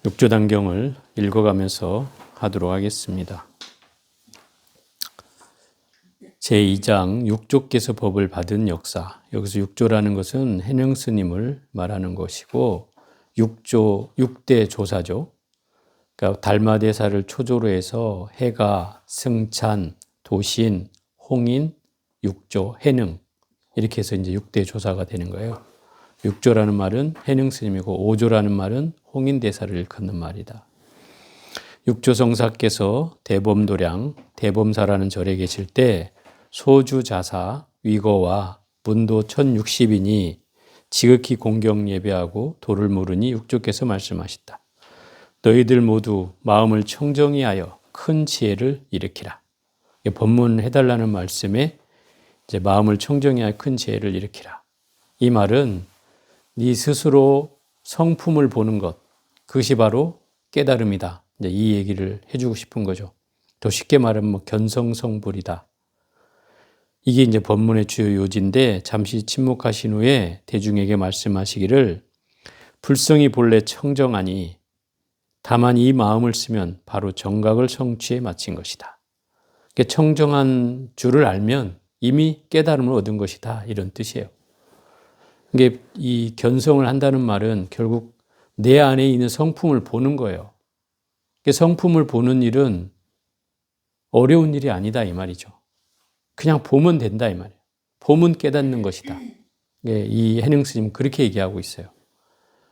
육조단경을 읽어가면서 하도록 하겠습니다. 제2장 육조께서 법을 받은 역사. 여기서 육조라는 것은 해능스님을 말하는 것이고 육조, 6대 조사죠. 그러니까 달마대사를 초조로 해서 해가, 승찬, 도신, 홍인, 육조, 해능 이렇게 해서 이제 6대 조사가 되는 거예요. 육조라는 말은 해능스님이고 오조라는 말은 홍인대사를 일컫는 말이다. 육조성사께서 대범도량, 대범사라는 절에 계실 때 소주자사, 위거와 문도 1060인이 지극히 공경 예배하고 도를 물으니 육조께서 말씀하셨다. 너희들 모두 마음을 청정히 하여 큰 지혜를 일으키라. 법문해달라는 말씀에 이제 마음을 청정히 하여 큰 지혜를 일으키라. 이 말은 네 스스로 성품을 보는 것, 그것이 바로 깨달음이다. 이제 이 얘기를 해주고 싶은 거죠. 더 쉽게 말하면 뭐 견성성불이다. 이게 이제 법문의 주요 요지인데 잠시 침묵하신 후에 대중에게 말씀하시기를 불성이 본래 청정하니 다만 이 마음을 쓰면 바로 정각을 성취에 마친 것이다. 청정한 줄을 알면 이미 깨달음을 얻은 것이다. 이런 뜻이에요. 이게 이 견성을 한다는 말은 결국 내 안에 있는 성품을 보는 거예요. 성품을 보는 일은 어려운 일이 아니다 이 말이죠. 그냥 보면 된다 이 말이에요. 보면 깨닫는 것이다. 이 해능스님은 그렇게 얘기하고 있어요.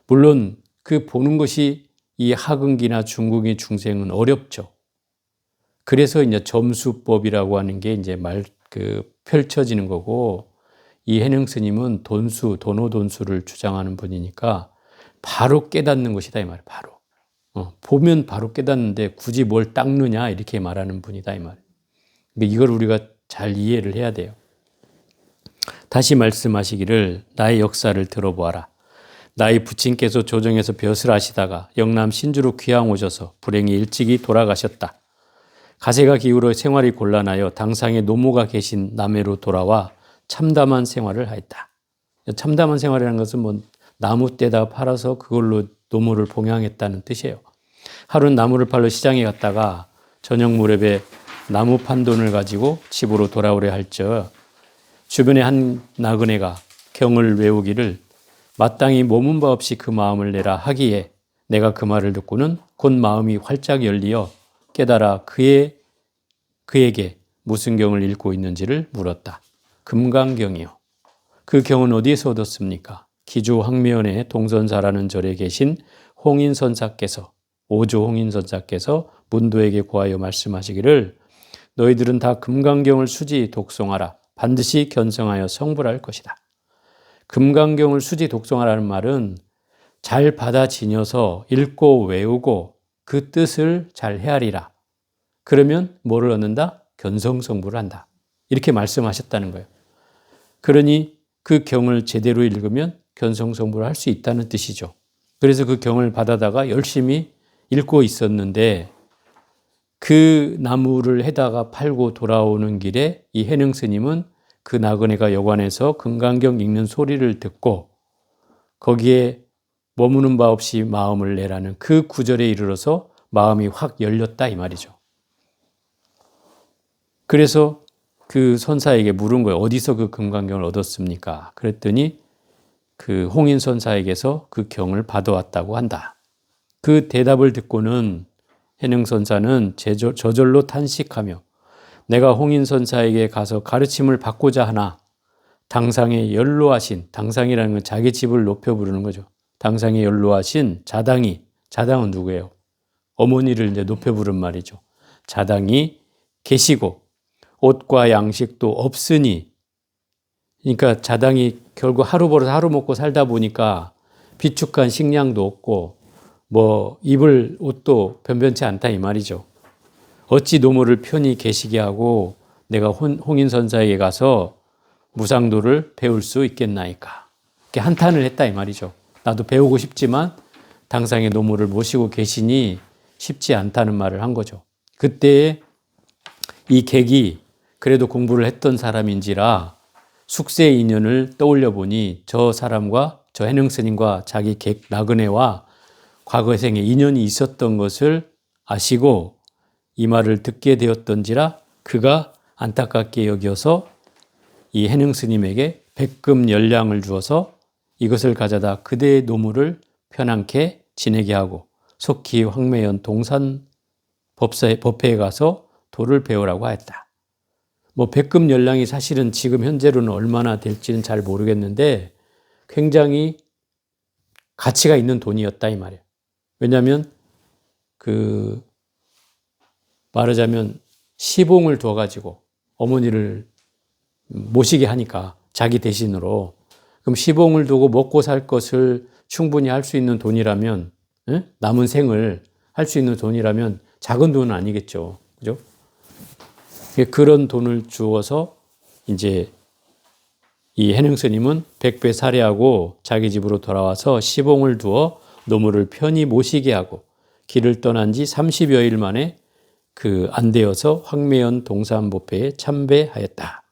물론 그 보는 것이 이 하근기나 중궁이 중생은 어렵죠. 그래서 이제 점수법이라고 하는 게 이제 펼쳐지는 거고 이 해능스님은 도노돈수를 주장하는 분이니까 바로 깨닫는 것이다 이 말이에요. 바로. 보면 바로 깨닫는데 굳이 뭘 닦느냐 이렇게 말하는 분이다 이 말이에요. 이걸 우리가 잘 이해를 해야 돼요. 다시 말씀하시기를 나의 역사를 들어보아라. 나의 부친께서 조정에서 벼슬 하시다가 영남 신주로 귀향 오셔서 불행히 일찍이 돌아가셨다. 가세가 기울어 생활이 곤란하여 당상에 노모가 계신 남해로 돌아와 참담한 생활을 하였다. 참담한 생활이라는 것은 뭐 나무 떼다 팔아서 그걸로 노모를 봉양했다는 뜻이에요. 하루는 나무를 팔러 시장에 갔다가 저녁 무렵에 나무 판 돈을 가지고 집으로 돌아오려 할 적 주변에 한 나그네가 경을 외우기를 마땅히 몸은 바 없이 그 마음을 내라 하기에 내가 그 말을 듣고는 곧 마음이 활짝 열리어 깨달아 그에게 무슨 경을 읽고 있는지를 물었다. 금강경이요. 그 경은 어디에서 얻었습니까? 기주 황묘원의 동선사라는 절에 계신 홍인선사께서 오조 홍인선사께서 문도에게 고하여 말씀하시기를 너희들은 다 금강경을 수지 독송하라. 반드시 견성하여 성불할 것이다. 금강경을 수지 독송하라는 말은 잘 받아 지녀서 읽고 외우고 그 뜻을 잘 헤아리라. 그러면 뭐를 얻는다? 견성성불을 한다. 이렇게 말씀하셨다는 거예요. 그러니 그 경을 제대로 읽으면 견성성불을 할 수 있다는 뜻이죠. 그래서 그 경을 받아다가 열심히 읽고 있었는데 그 나무를 해다가 팔고 돌아오는 길에 이 해능스님은 그 나그네가 여관에서 금강경 읽는 소리를 듣고 거기에 머무는 바 없이 마음을 내라는 그 구절에 이르러서 마음이 확 열렸다 이 말이죠. 그래서 그 선사에게 물은 거예요. 어디서 그 금강경을 얻었습니까? 그랬더니 그 홍인 선사에게서 그 경을 받아왔다고 한다. 그 대답을 듣고는 해능 선사는 저절로 탄식하며 내가 홍인 선사에게 가서 가르침을 받고자 하나 당상에 연로하신, 당상이라는 건 자기 집을 높여 부르는 거죠. 당상에 연로하신 자당은 누구예요? 어머니를 이제 높여 부른 말이죠. 자당이 계시고 옷과 양식도 없으니, 그러니까 자당이 결국 하루 벌어서 하루 먹고 살다 보니까 비축한 식량도 없고 뭐 입을 옷도 변변치 않다 이 말이죠. 어찌 노모를 편히 계시게 하고 내가 홍인선사에게 가서 무상도를 배울 수 있겠나이까. 이렇게 한탄을 했다 이 말이죠. 나도 배우고 싶지만 당상의 노모를 모시고 계시니 쉽지 않다는 말을 한 거죠. 그때 이 객이 그래도 공부를 했던 사람인지라 숙세 인연을 떠올려 보니 저 사람과 저 해능스님과 자기 객 나그네와 과거 생에 인연이 있었던 것을 아시고 이 말을 듣게 되었던지라 그가 안타깝게 여겨서 이 해능 스님에게 백금 열량을 주어서 이것을 가져다 그대의 노무를 편안케 지내게 하고 속히 황매연 동산 법회에 가서 도를 배우라고 하였다. 뭐 백금 열량이 사실은 지금 현재로는 얼마나 될지는 잘 모르겠는데 굉장히 가치가 있는 돈이었다 이 말이에요. 왜냐하면 말하자면 시봉을 둬가지고 어머니를 모시게 하니까 자기 대신으로 그럼 시봉을 두고 먹고 살 것을 충분히 할 수 있는 돈이라면 남은 생을 할 수 있는 돈이라면 작은 돈은 아니겠죠. 그죠? 그런 돈을 주어서 이제 이 해능 스님은 백배 살해하고 자기 집으로 돌아와서 시봉을 두어 노무를 편히 모시게 하고 길을 떠난 지 30여일 만에 그 안되어서 황매연 동산법회에 참배하였다.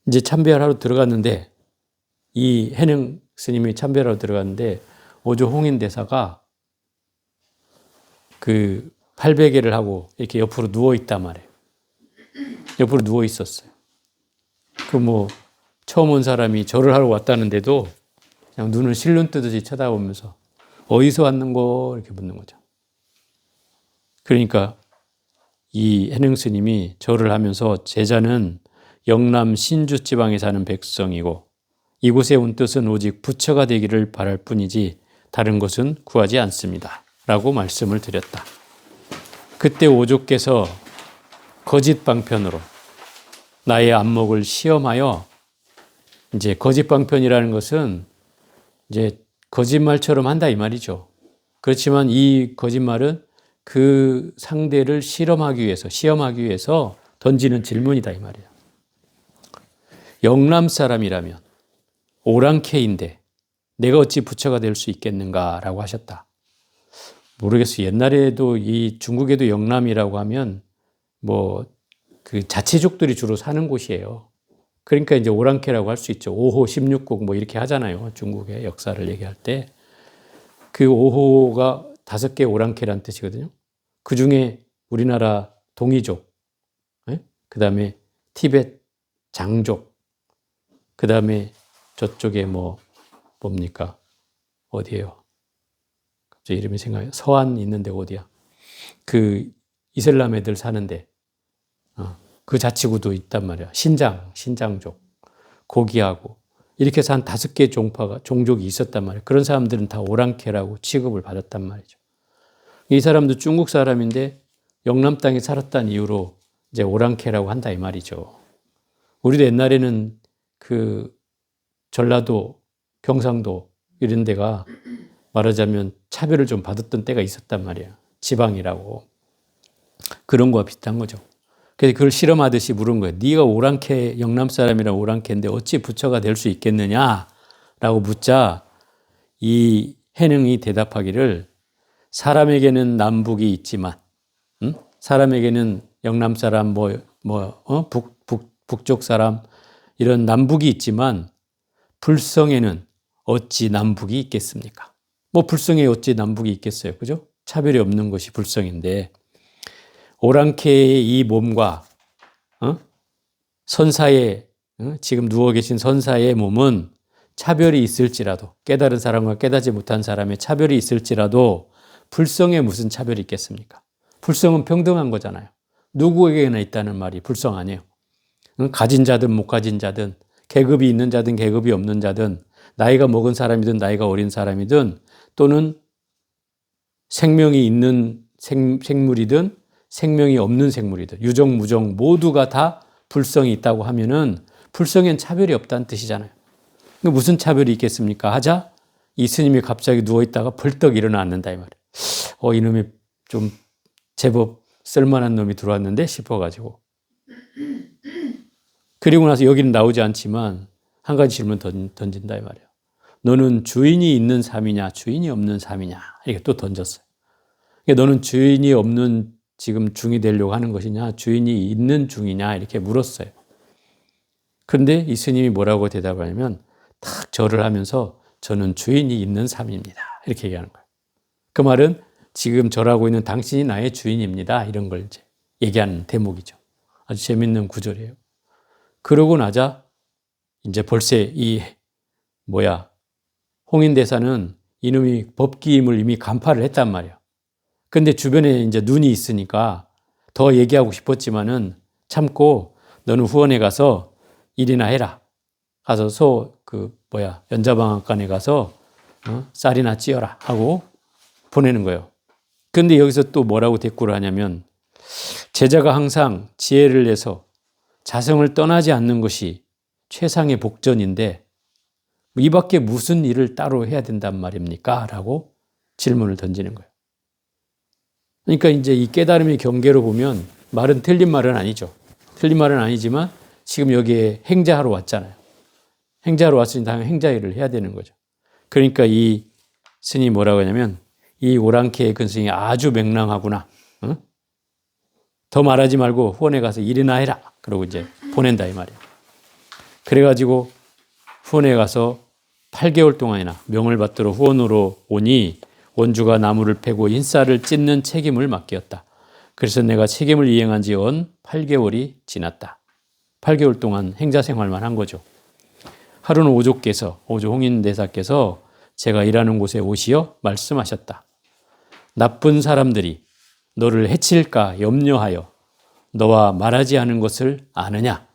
이제 참배를 하러 들어갔는데 이 해능 스님이 참배를 하러 들어갔는데 오조 홍인대사가 그 팔베개를 하고 이렇게 옆으로 누워 있단 말이에요. 옆으로 누워 있었어요. 처음 온 사람이 절을 하러 왔다는데도 그냥 눈을 실눈 뜨듯이 쳐다보면서 어디서 왔는고 이렇게 묻는 거죠. 그러니까 이 해능 스님이 절을 하면서 제자는 영남 신주 지방에 사는 백성이고 이곳에 온 뜻은 오직 부처가 되기를 바랄 뿐이지 다른 것은 구하지 않습니다. 라고 말씀을 드렸다. 그때 오조께서 거짓 방편으로 나의 안목을 시험하여 이제 거짓 방편이라는 것은 이제 거짓말처럼 한다 이 말이죠. 그렇지만 이 거짓말은 그 상대를 시험하기 위해서 던지는 질문이다 이 말이에요. 영남 사람이라면 오랑캐인데 내가 어찌 부처가 될 수 있겠는가라고 하셨다. 모르겠어요. 옛날에도 이 중국에도 영남이라고 하면 그 자치족들이 주로 사는 곳이에요. 그러니까 이제 오랑캐라고 할 수 있죠. 5호 16국 이렇게 하잖아요. 중국의 역사를 얘기할 때. 그 5호가 5개 오랑캐라는 뜻이거든요. 그 중에 우리나라 동이족, 그 다음에 티벳 장족, 그 다음에 저쪽에 뭡니까? 어디예요? 갑자기 이름이 생각나요. 서안 있는 데가 어디야? 그 이슬람 애들 사는데 그 자치구도 있단 말이야. 신장족, 고기하고 이렇게 해서 한 5개 종족이 있었단 말이에요. 그런 사람들은 다 오랑캐라고 취급을 받았단 말이죠. 이 사람도 중국 사람인데 영남 땅에 살았다는 이유로 이제 오랑캐라고 한다 이 말이죠. 우리도 옛날에는 그 전라도, 경상도 이런 데가 말하자면 차별을 좀 받았던 때가 있었단 말이야. 지방이라고. 그런 거와 비슷한 거죠. 그래서 그걸 실험하듯이 물은 거예요. 네가 오랑캐, 영남 사람이랑 오랑캐인데 어찌 부처가 될 수 있겠느냐라고 묻자 이 해능이 대답하기를 사람에게는 남북이 있지만, 사람에게는 영남 사람, 북쪽 사람 이런 남북이 있지만 불성에는 어찌 남북이 있겠습니까? 불성에 어찌 남북이 있겠어요, 그죠? 차별이 없는 것이 불성인데. 오랑캐의 이 몸과 선사의 지금 누워 계신 선사의 몸은 차별이 있을지라도 깨달은 사람과 깨닫지 못한 사람의 차별이 있을지라도 불성에 무슨 차별이 있겠습니까? 불성은 평등한 거잖아요. 누구에게나 있다는 말이 불성 아니에요. 가진 자든 못 가진 자든 계급이 있는 자든 계급이 없는 자든 나이가 먹은 사람이든 나이가 어린 사람이든 또는 생명이 있는 생물이든 생명이 없는 생물이든 유정, 무정 모두가 다 불성이 있다고 하면은 불성엔 차별이 없다는 뜻이잖아요. 무슨 차별이 있겠습니까? 하자 이 스님이 갑자기 누워있다가 벌떡 일어났는다 이 말이에요. 이놈이 좀 제법 쓸만한 놈이 들어왔는데 싶어가지고. 그리고 나서 여기는 나오지 않지만 한 가지 질문 던진다 이 말이에요. 너는 주인이 있는 삶이냐 주인이 없는 삶이냐 이렇게 또 던졌어요. 너는 주인이 없는 지금 중이 되려고 하는 것이냐 주인이 있는 중이냐 이렇게 물었어요. 그런데 이 스님이 뭐라고 대답하냐면 탁 절을 하면서 저는 주인이 있는 삶입니다. 이렇게 얘기하는 거예요. 그 말은 지금 절하고 있는 당신이 나의 주인입니다. 이런 걸 이제 얘기하는 대목이죠. 아주 재밌는 구절이에요. 그러고 나자 이제 벌써 홍인대사는 이놈이 법기임을 이미 간파를 했단 말이야. 근데 주변에 이제 눈이 있으니까 더 얘기하고 싶었지만은 참고 너는 후원에 가서 일이나 해라. 가서 연자방앗간에 가서 쌀이나 찌어라 하고 보내는 거예요. 근데 여기서 또 뭐라고 대꾸를 하냐면 제자가 항상 지혜를 내서 자성을 떠나지 않는 것이 최상의 복전인데 이 밖에 무슨 일을 따로 해야 된단 말입니까? 라고 질문을 던지는 거예요. 그러니까 이제 이 깨달음의 경계로 보면 말은 틀린 말은 아니죠. 틀린 말은 아니지만 지금 여기에 행자하러 왔잖아요. 행자하러 왔으니 당연히 행자 일을 해야 되는 거죠. 그러니까 이 스님이 뭐라고 하냐면 이 오랑캐의 큰 스님이 아주 맹랑하구나. 응? 더 말하지 말고 후원에 가서 일이나 해라. 그러고 이제 보낸다 이 말이에요. 그래가지고 후원에 가서 8개월 동안이나 명을 받들어 후원으로 오니 원주가 나무를 패고 인쌀을 찢는 책임을 맡겼다. 그래서 내가 책임을 이행한 지 온 8개월이 지났다. 8개월 동안 행자 생활만 한 거죠. 하루는 오조 홍인대사께서 제가 일하는 곳에 오시어 말씀하셨다. 나쁜 사람들이 너를 해칠까 염려하여 너와 말하지 않은 것을 아느냐?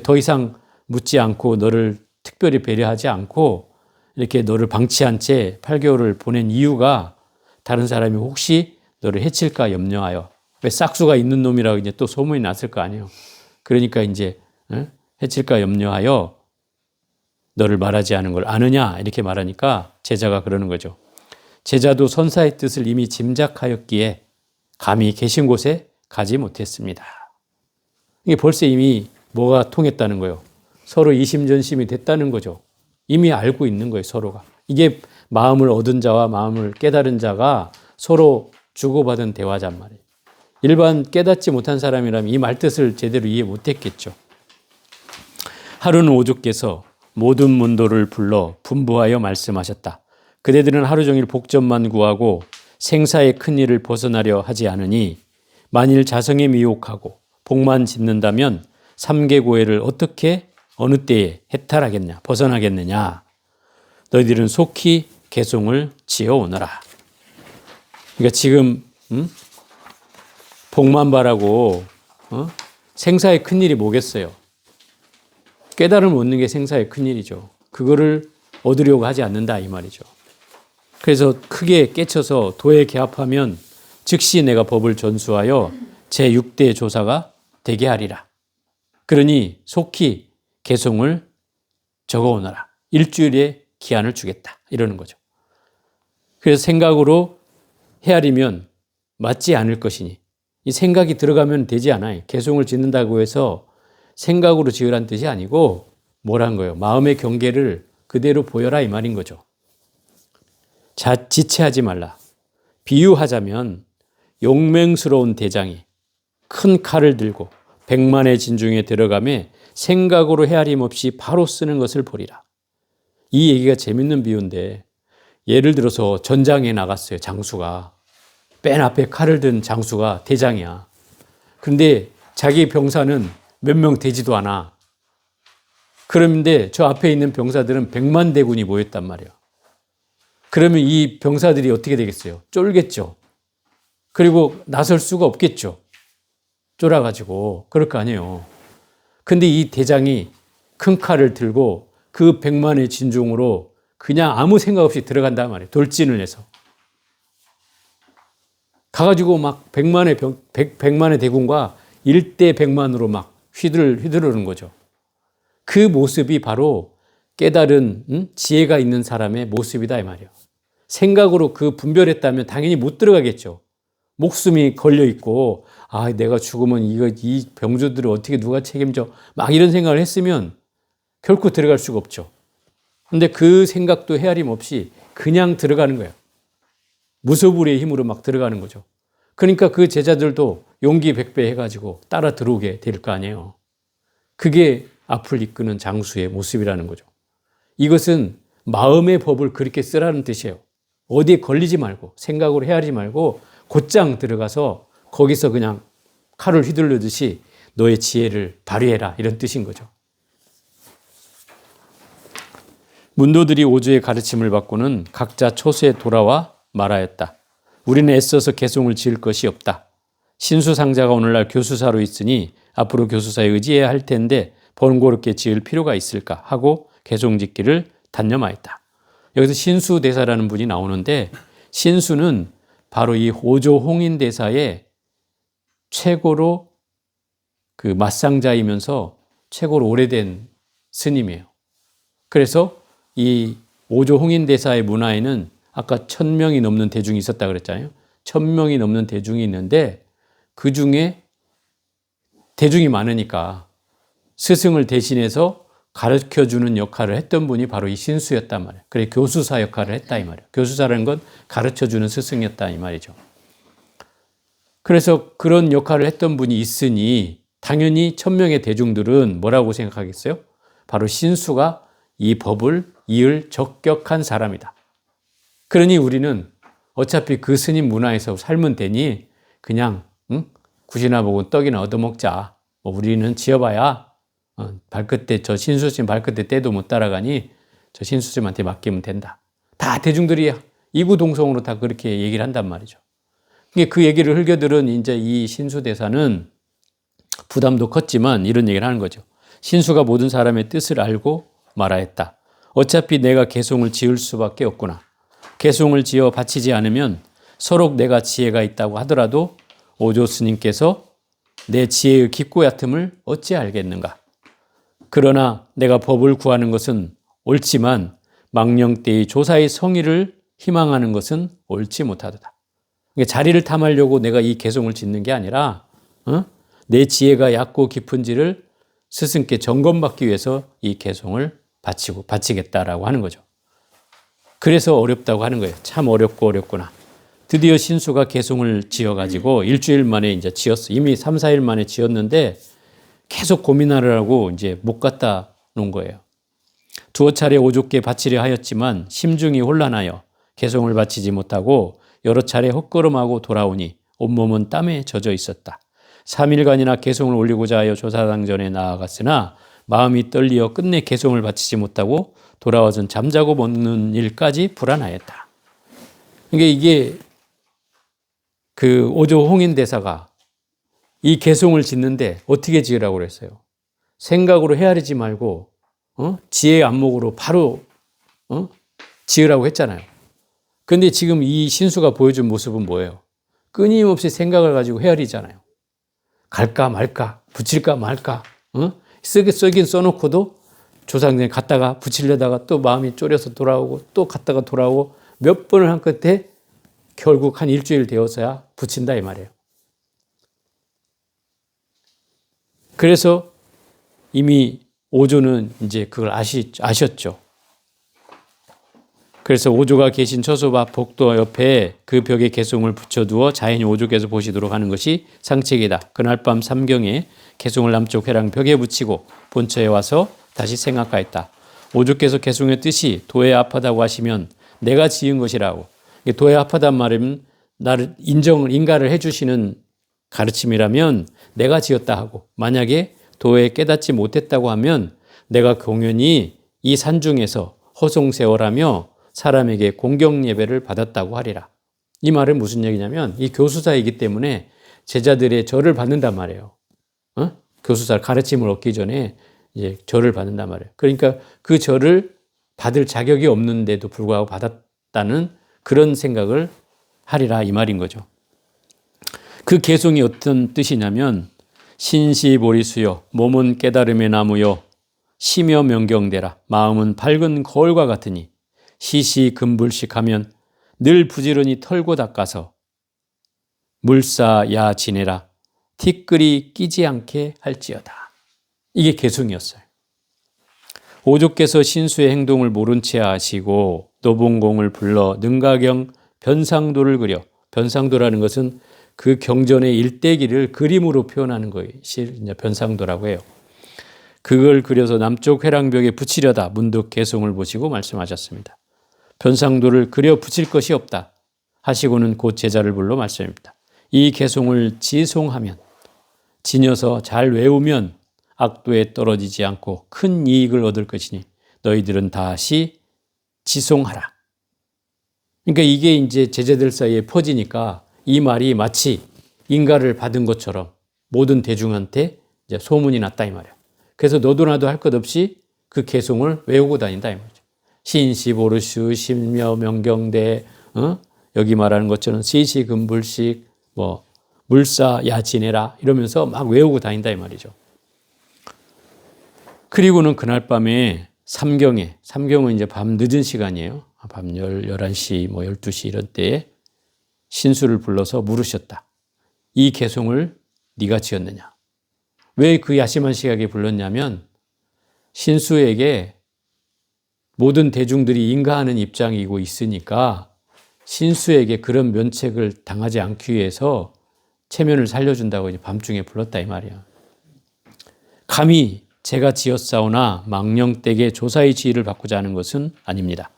더 이상 묻지 않고 너를 특별히 배려하지 않고 이렇게 너를 방치한 채 8개월을 보낸 이유가 다른 사람이 혹시 너를 해칠까 염려하여 왜 싹수가 있는 놈이라고 이제 또 소문이 났을 거 아니에요. 그러니까 이제 해칠까 염려하여 너를 말하지 않은 걸 아느냐 이렇게 말하니까 제자가 그러는 거죠. 제자도 선사의 뜻을 이미 짐작하였기에 감히 계신 곳에 가지 못했습니다. 이게 벌써 이미 뭐가 통했다는 거예요. 서로 이심전심이 됐다는 거죠. 이미 알고 있는 거예요, 서로가. 이게 마음을 얻은 자와 마음을 깨달은 자가 서로 주고받은 대화란 말이에요. 일반 깨닫지 못한 사람이라면 이 말뜻을 제대로 이해 못했겠죠. 하루는 오조께서 모든 문도를 불러 분부하여 말씀하셨다. 그대들은 하루 종일 복전만 구하고 생사의 큰일을 벗어나려 하지 않으니 만일 자성에 미혹하고 복만 짓는다면 삼계고해를 어떻게 어느 때에 해탈하겠냐 벗어나겠느냐. 너희들은 속히 개송을 지어오너라. 그러니까 지금 복만 바라고 생사의 큰일이 뭐겠어요. 깨달음을 얻는 게 생사의 큰일이죠. 그거를 얻으려고 하지 않는다 이 말이죠. 그래서 크게 깨쳐서 도에 개합하면 즉시 내가 법을 전수하여 제6대 조사가 되게 하리라. 그러니 속히 개송을 적어오너라. 일주일의 기한을 주겠다. 이러는 거죠. 그래서 생각으로 헤아리면 맞지 않을 것이니 이 생각이 들어가면 되지 않아요. 개송을 짓는다고 해서 생각으로 지으란 뜻이 아니고 뭐란 거예요. 마음의 경계를 그대로 보여라 이 말인 거죠. 지체하지 말라. 비유하자면 용맹스러운 대장이 큰 칼을 들고 100만의 진중에 들어가매 생각으로 헤아림 없이 바로 쓰는 것을 보리라. 이 얘기가 재밌는 비유인데 예를 들어서 전장에 나갔어요. 장수가. 맨 앞에 칼을 든 장수가 대장이야. 그런데 자기 병사는 몇 명 되지도 않아. 그런데 저 앞에 있는 병사들은 100만 대군이 모였단 말이에요. 그러면 이 병사들이 어떻게 되겠어요? 쫄겠죠. 그리고 나설 수가 없겠죠. 쫄아가지고. 그럴 거 아니에요. 근데 이 대장이 큰 칼을 들고 그 100만의 진중으로 그냥 아무 생각 없이 들어간단 말이에요. 돌진을 해서. 가가지고 막 100만의 대군과 1대 100만으로 막 휘두르는 거죠. 그 모습이 바로 깨달은 지혜가 있는 사람의 모습이다 이 말이에요. 생각으로 그 분별했다면 당연히 못 들어가겠죠. 목숨이 걸려 있고 내가 죽으면 이 병주들을 어떻게 누가 책임져 막 이런 생각을 했으면 결코 들어갈 수가 없죠. 근데 그 생각도 헤아림 없이 그냥 들어가는 거예요. 무소불위의 힘으로 막 들어가는 거죠. 그러니까 그 제자들도 용기 백배 해가지고 따라 들어오게 될 거 아니에요. 그게 앞을 이끄는 장수의 모습이라는 거죠. 이것은 마음의 법을 그렇게 쓰라는 뜻이에요. 어디에 걸리지 말고 생각으로 헤아리지 말고 곧장 들어가서 거기서 그냥 칼을 휘둘르듯이 너의 지혜를 발휘해라 이런 뜻인 거죠. 문도들이 오조의 가르침을 받고는 각자 초소에 돌아와 말하였다. 우리는 애써서 개송을 지을 것이 없다. 신수상자가 오늘날 교수사로 있으니 앞으로 교수사에 의지해야 할 텐데 번거롭게 지을 필요가 있을까 하고 개송 짓기를 단념하였다. 여기서 신수대사라는 분이 나오는데 신수는 바로 이 오조 홍인대사의 최고로 그 맞상자이면서 최고로 오래된 스님이에요. 그래서 이 오조 홍인대사의 문화에는 아까 1000명이 넘는 대중이 있었다 그랬잖아요. 1000명이 넘는 대중이 있는데 그 중에 대중이 많으니까 스승을 대신해서 가르쳐주는 역할을 했던 분이 바로 이 신수였단 말이에요. 그래 교수사 역할을 했다 이 말이에요. 교수사라는 건 가르쳐주는 스승이었다 이 말이죠. 그래서 그런 역할을 했던 분이 있으니 당연히 1000명의 대중들은 뭐라고 생각하겠어요? 바로 신수가 이 법을 이을 적격한 사람이다. 그러니 우리는 어차피 그 스님 문화에서 살면 되니 그냥 굿이나 먹고 떡이나 얻어먹자. 뭐 우리는 지어봐야 발끝에 저 신수스님 발끝에 때도 못 따라가니 저 신수스님한테 맡기면 된다. 다 대중들이 이구동성으로 다 그렇게 얘기를 한단 말이죠. 그 얘기를 흘겨들은 이제 이 신수대사는 부담도 컸지만 이런 얘기를 하는 거죠. 신수가 모든 사람의 뜻을 알고 말하였다. 어차피 내가 개송을 지을 수밖에 없구나. 개송을 지어 바치지 않으면 서로 내가 지혜가 있다고 하더라도 오조 스님께서 내 지혜의 깊고 얕음을 어찌 알겠는가. 그러나 내가 법을 구하는 것은 옳지만 망령 때의 조사의 성의를 희망하는 것은 옳지 못하도다. 그러니까 자리를 탐하려고 내가 이 개송을 짓는 게 아니라 내 지혜가 얕고 깊은지를 스승께 점검받기 위해서 이 개송을 바치겠다라고 하는 거죠. 그래서 어렵다고 하는 거예요. 참 어렵고 어렵구나. 드디어 신수가 개송을 지어가지고 일주일 만에 이제 지었어. 이미 3, 4일 만에 지었는데 계속 고민하느라고 이제 못 갖다 놓은 거예요. 두어 차례 오조께 바치려 하였지만 심중이 혼란하여 개송을 바치지 못하고 여러 차례 헛걸음하고 돌아오니 온몸은 땀에 젖어 있었다. 3일간이나 개송을 올리고자 하여 조사당전에 나아갔으나 마음이 떨리어 끝내 개송을 바치지 못하고 돌아와선 잠자고 먹는 일까지 불안하였다. 그러니까 이게 그 오조 홍인대사가 이 개송을 짓는데 어떻게 지으라고 그랬어요? 생각으로 헤아리지 말고 지혜의 안목으로 바로 지으라고 했잖아요. 그런데 지금 이 신수가 보여준 모습은 뭐예요? 끊임없이 생각을 가지고 헤아리잖아요. 갈까 말까, 붙일까 말까, 쓰긴 써놓고도 조상전에 갔다가 붙이려다가 또 마음이 졸여서 돌아오고 또 갔다가 돌아오고 몇 번을 한 끝에 결국 한 일주일 되어서야 붙인다 이 말이에요. 그래서 이미 오조는 이제 그걸 아셨죠. 그래서 오조가 계신 처소 앞 복도 옆에 그 벽에 개송을 붙여두어 자연히 오조께서 보시도록 하는 것이 상책이다. 그날 밤 삼경에 개송을 남쪽 회랑 벽에 붙이고 본처에 와서 다시 생각하였다. 오조께서 개송의 뜻이 도에 합하다고 하시면 내가 지은 것이라고. 도에 합하단 말은 나를 인가를 해주시는 가르침이라면 내가 지었다 하고, 만약에 도에 깨닫지 못했다고 하면 내가 공연히 이 산중에서 허송세월하며 사람에게 공경 예배를 받았다고 하리라. 이 말은 무슨 얘기냐면 이 교수사이기 때문에 제자들의 절을 받는단 말이에요. 교수사 가르침을 얻기 전에 이제 절을 받는단 말이에요. 그러니까 그 절을 받을 자격이 없는데도 불구하고 받았다는 그런 생각을 하리라 이 말인 거죠. 그 개송이 어떤 뜻이냐면 신시보리수여 몸은 깨달음의 나무여 시며 명경되라 마음은 밝은 거울과 같으니 시시금불식하면 늘 부지런히 털고 닦아서 물사야 지내라 티끌이 끼지 않게 할지어다. 이게 개송이었어요. 오조께서 신수의 행동을 모른 채 하시고 노봉공을 불러 능가경 변상도를 그려, 변상도라는 것은 그 경전의 일대기를 그림으로 표현하는 것이 변상도라고 해요. 그걸 그려서 남쪽 회랑벽에 붙이려다 문득 개송을 보시고 말씀하셨습니다. 변상도를 그려 붙일 것이 없다 하시고는 곧 제자를 불러 말씀입니다. 이 개송을 지송하면, 지녀서 잘 외우면 악도에 떨어지지 않고 큰 이익을 얻을 것이니 너희들은 다시 지송하라. 그러니까 이게 이제 제자들 사이에 퍼지니까 이 말이 마치 인가를 받은 것처럼 모든 대중한테 이제 소문이 났다 이 말이야. 그래서 너도 나도 할 것 없이 그 개송을 외우고 다닌다 이 말이죠. 신시 보르슈 심려 명경대, 여기 말하는 것처럼 시시금불식, 물사 야지내라 이러면서 막 외우고 다닌다 이 말이죠. 그리고는 그날 밤에 삼경은 이제 밤 늦은 시간이에요. 밤 11시, 12시 이런 때에 신수를 불러서 물으셨다. 이 개송을 네가 지었느냐? 왜 그 야심한 시각에 불렀냐면 신수에게 모든 대중들이 인가하는 입장이고 있으니까 신수에게 그런 면책을 당하지 않기 위해서 체면을 살려준다고 이제 밤중에 불렀다 이 말이야. 감히 제가 지었사오나 망령댁의 조사의 지위를 바꾸자 하는 것은 아닙니다.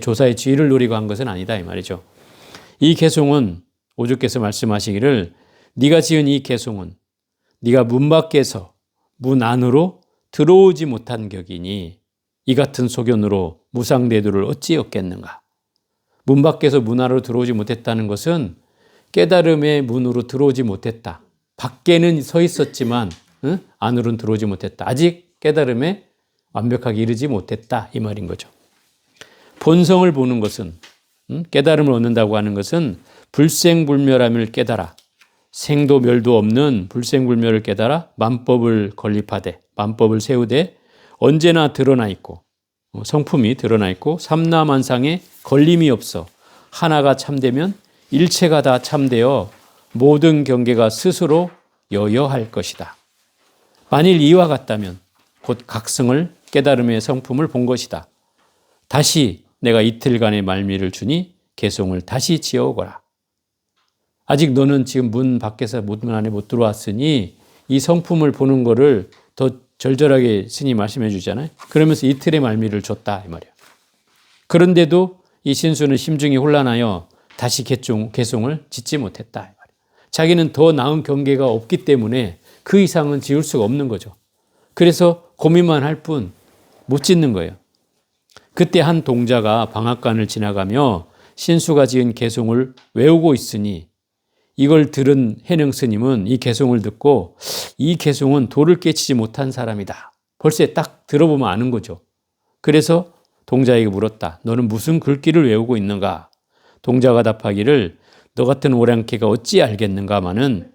조사의 지위를 노리고 한 것은 아니다 이 말이죠. 이 개송은 오주께서 말씀하시기를 네가 지은 이 개송은 네가 문 밖에서 문 안으로 들어오지 못한 격이니 이 같은 소견으로 무상대도를 어찌 얻겠는가. 문 밖에서 문 안으로 들어오지 못했다는 것은 깨달음의 문으로 들어오지 못했다. 밖에는 서 있었지만 안으로는 들어오지 못했다. 아직 깨달음에 완벽하게 이르지 못했다 이 말인 거죠. 본성을 보는 것은, 깨달음을 얻는다고 하는 것은 불생불멸함을 깨달아 생도 멸도 없는 불생불멸을 깨달아 만법을 건립하되 만법을 세우되 언제나 드러나 있고 성품이 드러나 있고 삼라만상에 걸림이 없어 하나가 참되면 일체가 다 참되어 모든 경계가 스스로 여여할 것이다. 만일 이와 같다면 곧 각성을 깨달음의 성품을 본 것이다. 다시 내가 이틀간의 말미를 주니 개송을 다시 지어오거라. 아직 너는 지금 문 밖에서 문 안에 못 들어왔으니 이 성품을 보는 거를 더 절절하게 스님 말씀해 주잖아요. 그러면서 이틀의 말미를 줬다 이 말이야. 그런데도 이 신수는 심중이 혼란하여 다시 개송을 짓지 못했다 이 말이야. 자기는 더 나은 경계가 없기 때문에 그 이상은 지을 수가 없는 거죠. 그래서 고민만 할 뿐 못 짓는 거예요. 그때 한 동자가 방앗간을 지나가며 신수가 지은 개송을 외우고 있으니 이걸 들은 해능 스님은 이 개송을 듣고 이 개송은 도를 깨치지 못한 사람이다. 벌써 딱 들어보면 아는 거죠. 그래서 동자에게 물었다. 너는 무슨 글귀를 외우고 있는가? 동자가 답하기를 너 같은 오량캐가 어찌 알겠는가마는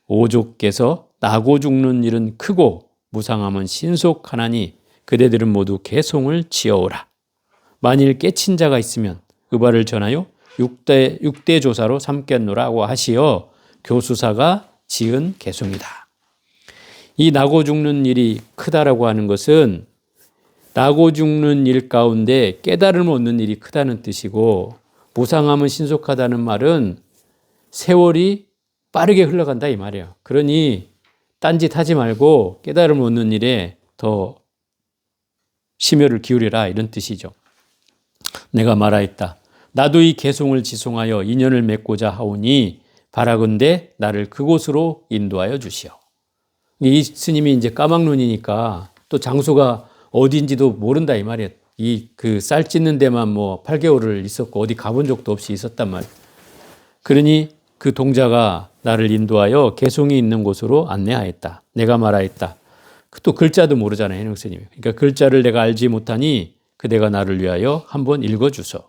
오족께서 나고 죽는 일은 크고 무상함은 신속하나니 그대들은 모두 개송을 지어오라. 만일 깨친 자가 있으면 의발을 전하여 6대 조사로 삼겠노라고 하시어 교수사가 지은 개송이다. 이 나고 죽는 일이 크다라고 하는 것은 나고 죽는 일 가운데 깨달음을 얻는 일이 크다는 뜻이고 무상함은 신속하다는 말은 세월이 빠르게 흘러간다 이 말이에요. 그러니 딴짓하지 말고 깨달음을 얻는 일에 더 심혈을 기울여라 이런 뜻이죠. 내가 말하였다. 나도 이 개송을 지송하여 인연을 맺고자 하오니 바라건대 나를 그곳으로 인도하여 주시오. 이 스님이 이제 까막눈이니까 또 장소가 어딘지도 모른다 이 말이에요. 이 그 쌀 찢는 데만 8개월을 있었고 어디 가본 적도 없이 있었단 말이에요. 그러니 그 동자가 나를 인도하여 개송이 있는 곳으로 안내하였다. 내가 말하였다. 또 글자도 모르잖아요, 해능 스님이. 그러니까 글자를 내가 알지 못하니 그대가 나를 위하여 한번 읽어주소.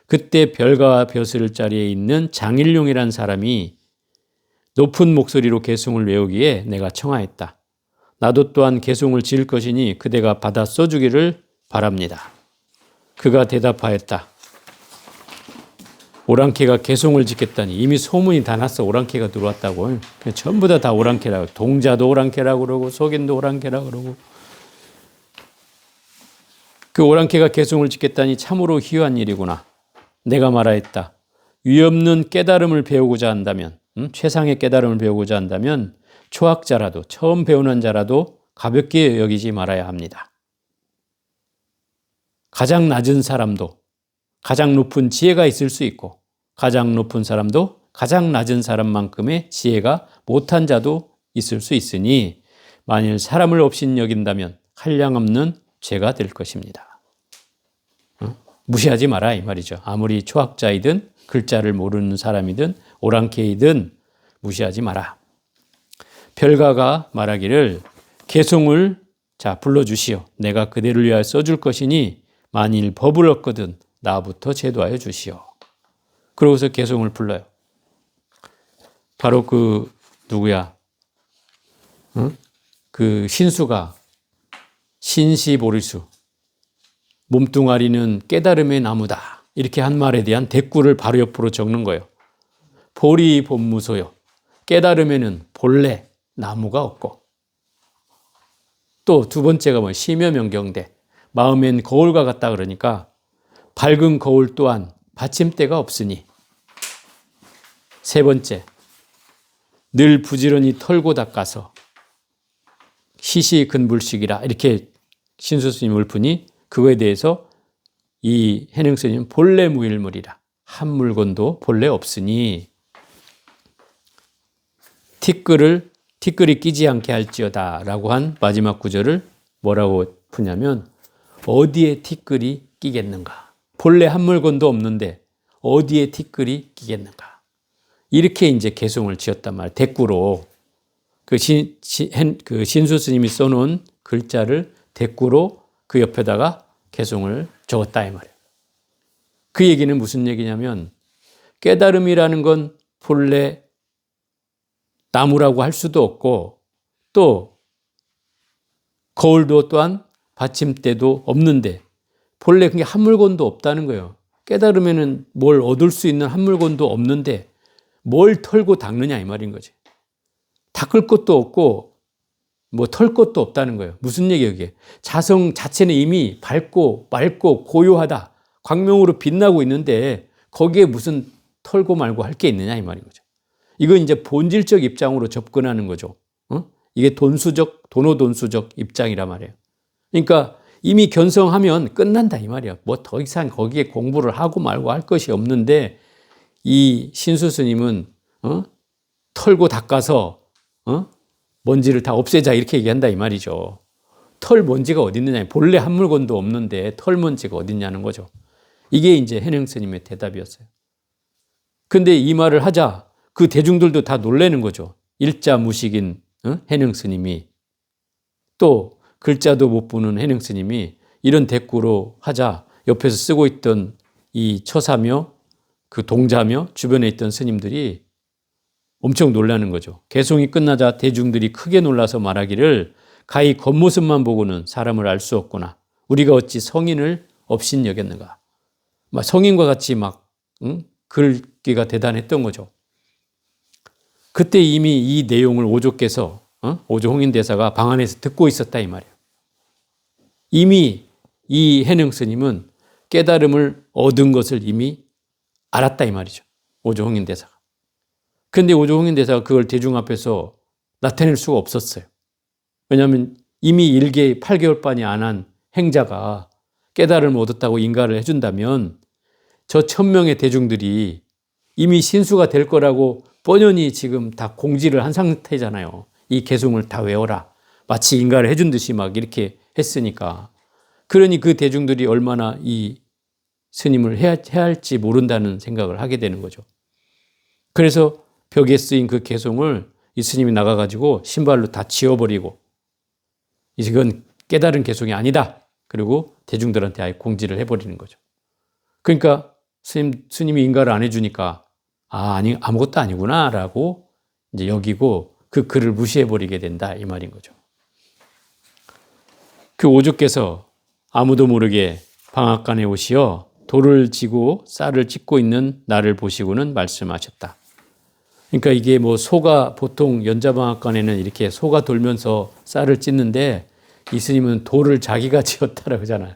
그때 별과 벼슬 자리에 있는 장일룡이라는 사람이 높은 목소리로 개송을 외우기에 내가 청하였다. 나도 또한 개송을 지을 것이니 그대가 받아 써주기를 바랍니다. 그가 대답하였다. 오랑캐가 개송을 짓겠다니 이미 소문이 다 났어. 오랑캐가 들어왔다고. 전부 다 오랑캐라고. 동자도 오랑캐라고 그러고 속인도 오랑캐라고 그러고. 그 오랑캐가 개송을 짓겠다니 참으로 희유한 일이구나. 내가 말하였다. 위없는 깨달음을 배우고자 한다면, 최상의 깨달음을 배우고자 한다면 초학자라도 처음 배우는 자라도 가볍게 여기지 말아야 합니다. 가장 낮은 사람도 가장 높은 지혜가 있을 수 있고 가장 높은 사람도 가장 낮은 사람만큼의 지혜가 못한 자도 있을 수 있으니 만일 사람을 업신 여긴다면 한량없는 죄가 될 것입니다. 무시하지 마라 이 말이죠. 아무리 초학자이든 글자를 모르는 사람이든 오랑캐이든 무시하지 마라. 별가가 말하기를 개송을 불러주시오. 내가 그대를 위하여 써줄 것이니 만일 법을 얻거든 나부터 제도하여 주시오. 그러고서 개송을 불러요. 바로 누구야? 그 신수가 신시보리수 몸뚱아리는 깨달음의 나무다. 이렇게 한 말에 대한 대꾸를 바로 옆으로 적는 거예요. 보리 본무소요. 깨달음에는 본래 나무가 없고 또 두 번째가 심여명경대. 마음엔 거울과 같다 그러니까 밝은 거울 또한 받침대가 없으니 세 번째 늘 부지런히 털고 닦아서 시시근불식이라 이렇게 신수스님 읊으니 그거에 대해서 이 해능스님은 본래 무일물이라 한 물건도 본래 없으니 티끌이 끼지 않게 할지어다 라고 한 마지막 구절을 뭐라고 푸냐면 어디에 티끌이 끼겠는가. 본래 한 물건도 없는데 어디에 티끌이 끼겠는가. 이렇게 이제 개송을 지었단 말이에요. 대꾸로. 그 신수 스님이 써놓은 글자를 대꾸로 그 옆에다가 개송을 적었다 이 말이에요. 그 얘기는 무슨 얘기냐면 깨달음이라는 건 본래 나무라고 할 수도 없고 또 거울도 또한 받침대도 없는데 본래 그게 한 물건도 없다는 거예요. 깨달으면은 뭘 얻을 수 있는 한 물건도 없는데 뭘 털고 닦느냐 이 말인 거지. 닦을 것도 없고 뭐 털 것도 없다는 거예요. 무슨 얘기예요 이게. 자성 자체는 이미 밝고 맑고 고요하다. 광명으로 빛나고 있는데 거기에 무슨 털고 말고 할 게 있느냐 이 말인 거죠. 이건 이제 본질적 입장으로 접근하는 거죠. 이게 도노돈수적 입장이란 말이에요. 그러니까 이미 견성하면 끝난다 이 말이야. 뭐 더 이상 거기에 공부를 하고 말고 할 것이 없는데 이 신수 스님은 털고 닦아서 먼지를 다 없애자 이렇게 얘기한다 이 말이죠. 털 먼지가 어디 있느냐. 본래 한 물건도 없는데 털 먼지가 어디 있냐는 거죠. 이게 이제 해능 스님의 대답이었어요. 근데 이 말을 하자 그 대중들도 다 놀라는 거죠. 일자무식인 해능 스님이 또 글자도 못 보는 해능 스님이 이런 대꾸로 하자 옆에서 쓰고 있던 이 처사며 그 동자며 주변에 있던 스님들이 엄청 놀라는 거죠. 개송이 끝나자 대중들이 크게 놀라서 말하기를 가히 겉모습만 보고는 사람을 알 수 없구나. 우리가 어찌 성인을 업신 여겼는가. 막 성인과 같이 막 글귀가 대단했던 거죠. 그때 이미 이 내용을 오조께서 오조 홍인대사가 방 안에서 듣고 있었다 이 말이에요. 이미 이 해능 스님은 깨달음을 얻은 것을 이미 알았다 이 말이죠. 오조 홍인대사가. 그런데 오조 홍인대사가 그걸 대중 앞에서 나타낼 수가 없었어요. 왜냐하면 이미 1개 8개월반이 안 한 행자가 깨달음을 얻었다고 인가를 해준다면 저 1000명의 대중들이 이미 신수가 될 거라고 뻔연히 지금 다 공지를 한 상태잖아요. 이 개송을 다 외워라. 마치 인가를 해준 듯이 막 이렇게 했으니까. 그러니 그 대중들이 얼마나 이 스님을 해야 할지 모른다는 생각을 하게 되는 거죠. 그래서 벽에 쓰인 그 개송을 이 스님이 나가가지고 신발로 다 지워버리고 이건 깨달은 개송이 아니다. 그리고 대중들한테 아예 공지를 해버리는 거죠. 그러니까 스님이 인가를 안 해주니까 아니 아무것도 아니구나라고 이제 여기고 그 글을 무시해버리게 된다 이 말인 거죠. 그 오조께서 아무도 모르게 방앗간에 오시어 돌을 지고 쌀을 찢고 있는 나를 보시고는 말씀하셨다. 그러니까 이게 뭐 소가 보통 연자방앗간에는 이렇게 소가 돌면서 쌀을 찢는데 이 스님은 돌을 자기가 지었다라고 하잖아요.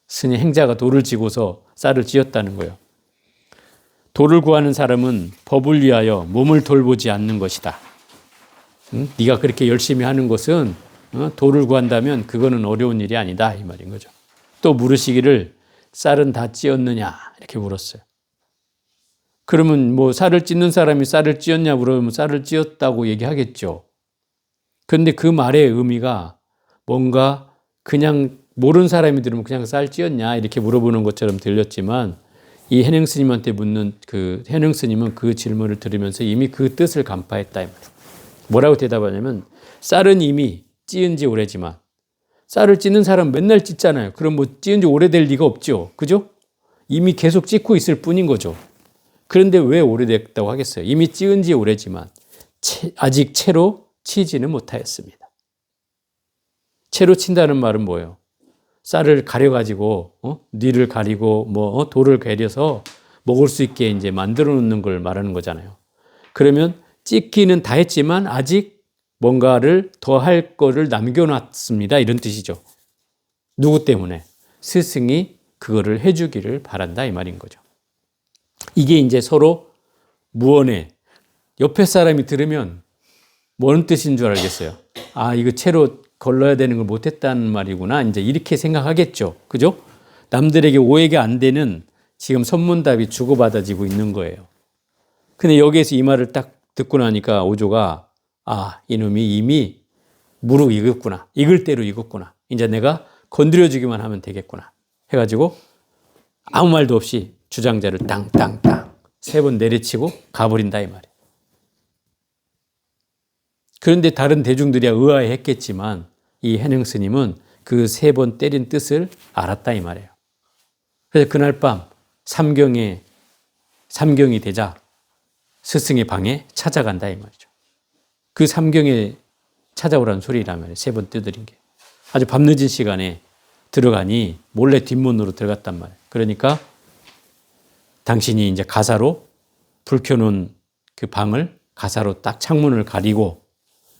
스님 행자가 돌을 지고서 쌀을 찢었다는 거예요. 돌을 구하는 사람은 법을 위하여 몸을 돌보지 않는 것이다. 네가 그렇게 열심히 하는 것은 돌을 구한다면 그거는 어려운 일이 아니다 이 말인 거죠. 또 물으시기를 쌀은 다 찧었느냐 이렇게 물었어요. 그러면 뭐 쌀을 찢는 사람이 쌀을 찧었냐 물으면 쌀을 찧었다고 얘기하겠죠. 그런데 그 말의 의미가 뭔가 그냥 모르는 사람이 들으면 그냥 쌀 찧었냐 이렇게 물어보는 것처럼 들렸지만 이 해능 스님한테 묻는 그 해능 스님은 그 질문을 들으면서 이미 그 뜻을 간파했다. 뭐라고 대답하냐면 쌀은 이미 찌은 지 오래지만 쌀을 찢는 사람은 맨날 찢잖아요. 그럼 뭐 찌은 지 오래될 리가 없죠. 그죠? 이미 계속 찢고 있을 뿐인 거죠. 그런데 왜 오래됐다고 하겠어요? 이미 찌은 지 오래지만 아직 채로 치지는 못하였습니다. 채로 친다는 말은 뭐예요? 쌀을 가려가지고 뉘를 가리고 돌을 괴려서 먹을 수 있게 이제 만들어 놓는 걸 말하는 거잖아요. 그러면 찢기는 다 했지만 아직 뭔가를 더 할 거를 남겨놨습니다. 이런 뜻이죠. 누구 때문에? 스승이 그거를 해주기를 바란다 이 말인 거죠. 이게 이제 서로 무언에 옆에 사람이 들으면 뭔 뜻인 줄 알겠어요. 아, 이거 채로 걸러야 되는 걸 못했다는 말이구나. 이제 이렇게 생각하겠죠. 그죠? 남들에게 오해가 안 되는 지금 선문답이 주고받아지고 있는 거예요. 근데 여기에서 이 말을 딱 듣고 나니까 오조가 아, 이놈이 이미 무르 익었구나. 익을 대로 익었구나. 이제 내가 건드려주기만 하면 되겠구나. 해가지고 아무 말도 없이 주장자를 땅땅땅 3번 내리치고 가버린다 이 말이에요. 그런데 다른 대중들이야 의아해했겠지만 이 해능 스님은 그 3번 때린 뜻을 알았다 이 말이에요. 그래서 그날 밤 삼경이 되자 스승의 방에 찾아간다 이 말이죠. 그 삼경에 찾아오라는 소리라면 3번 두드린 게 아주 밤늦은 시간에 들어가니 몰래 뒷문으로 들어갔단 말이에요. 그러니까 당신이 이제 가사로 불 켜놓은 그 방을 가사로 딱 창문을 가리고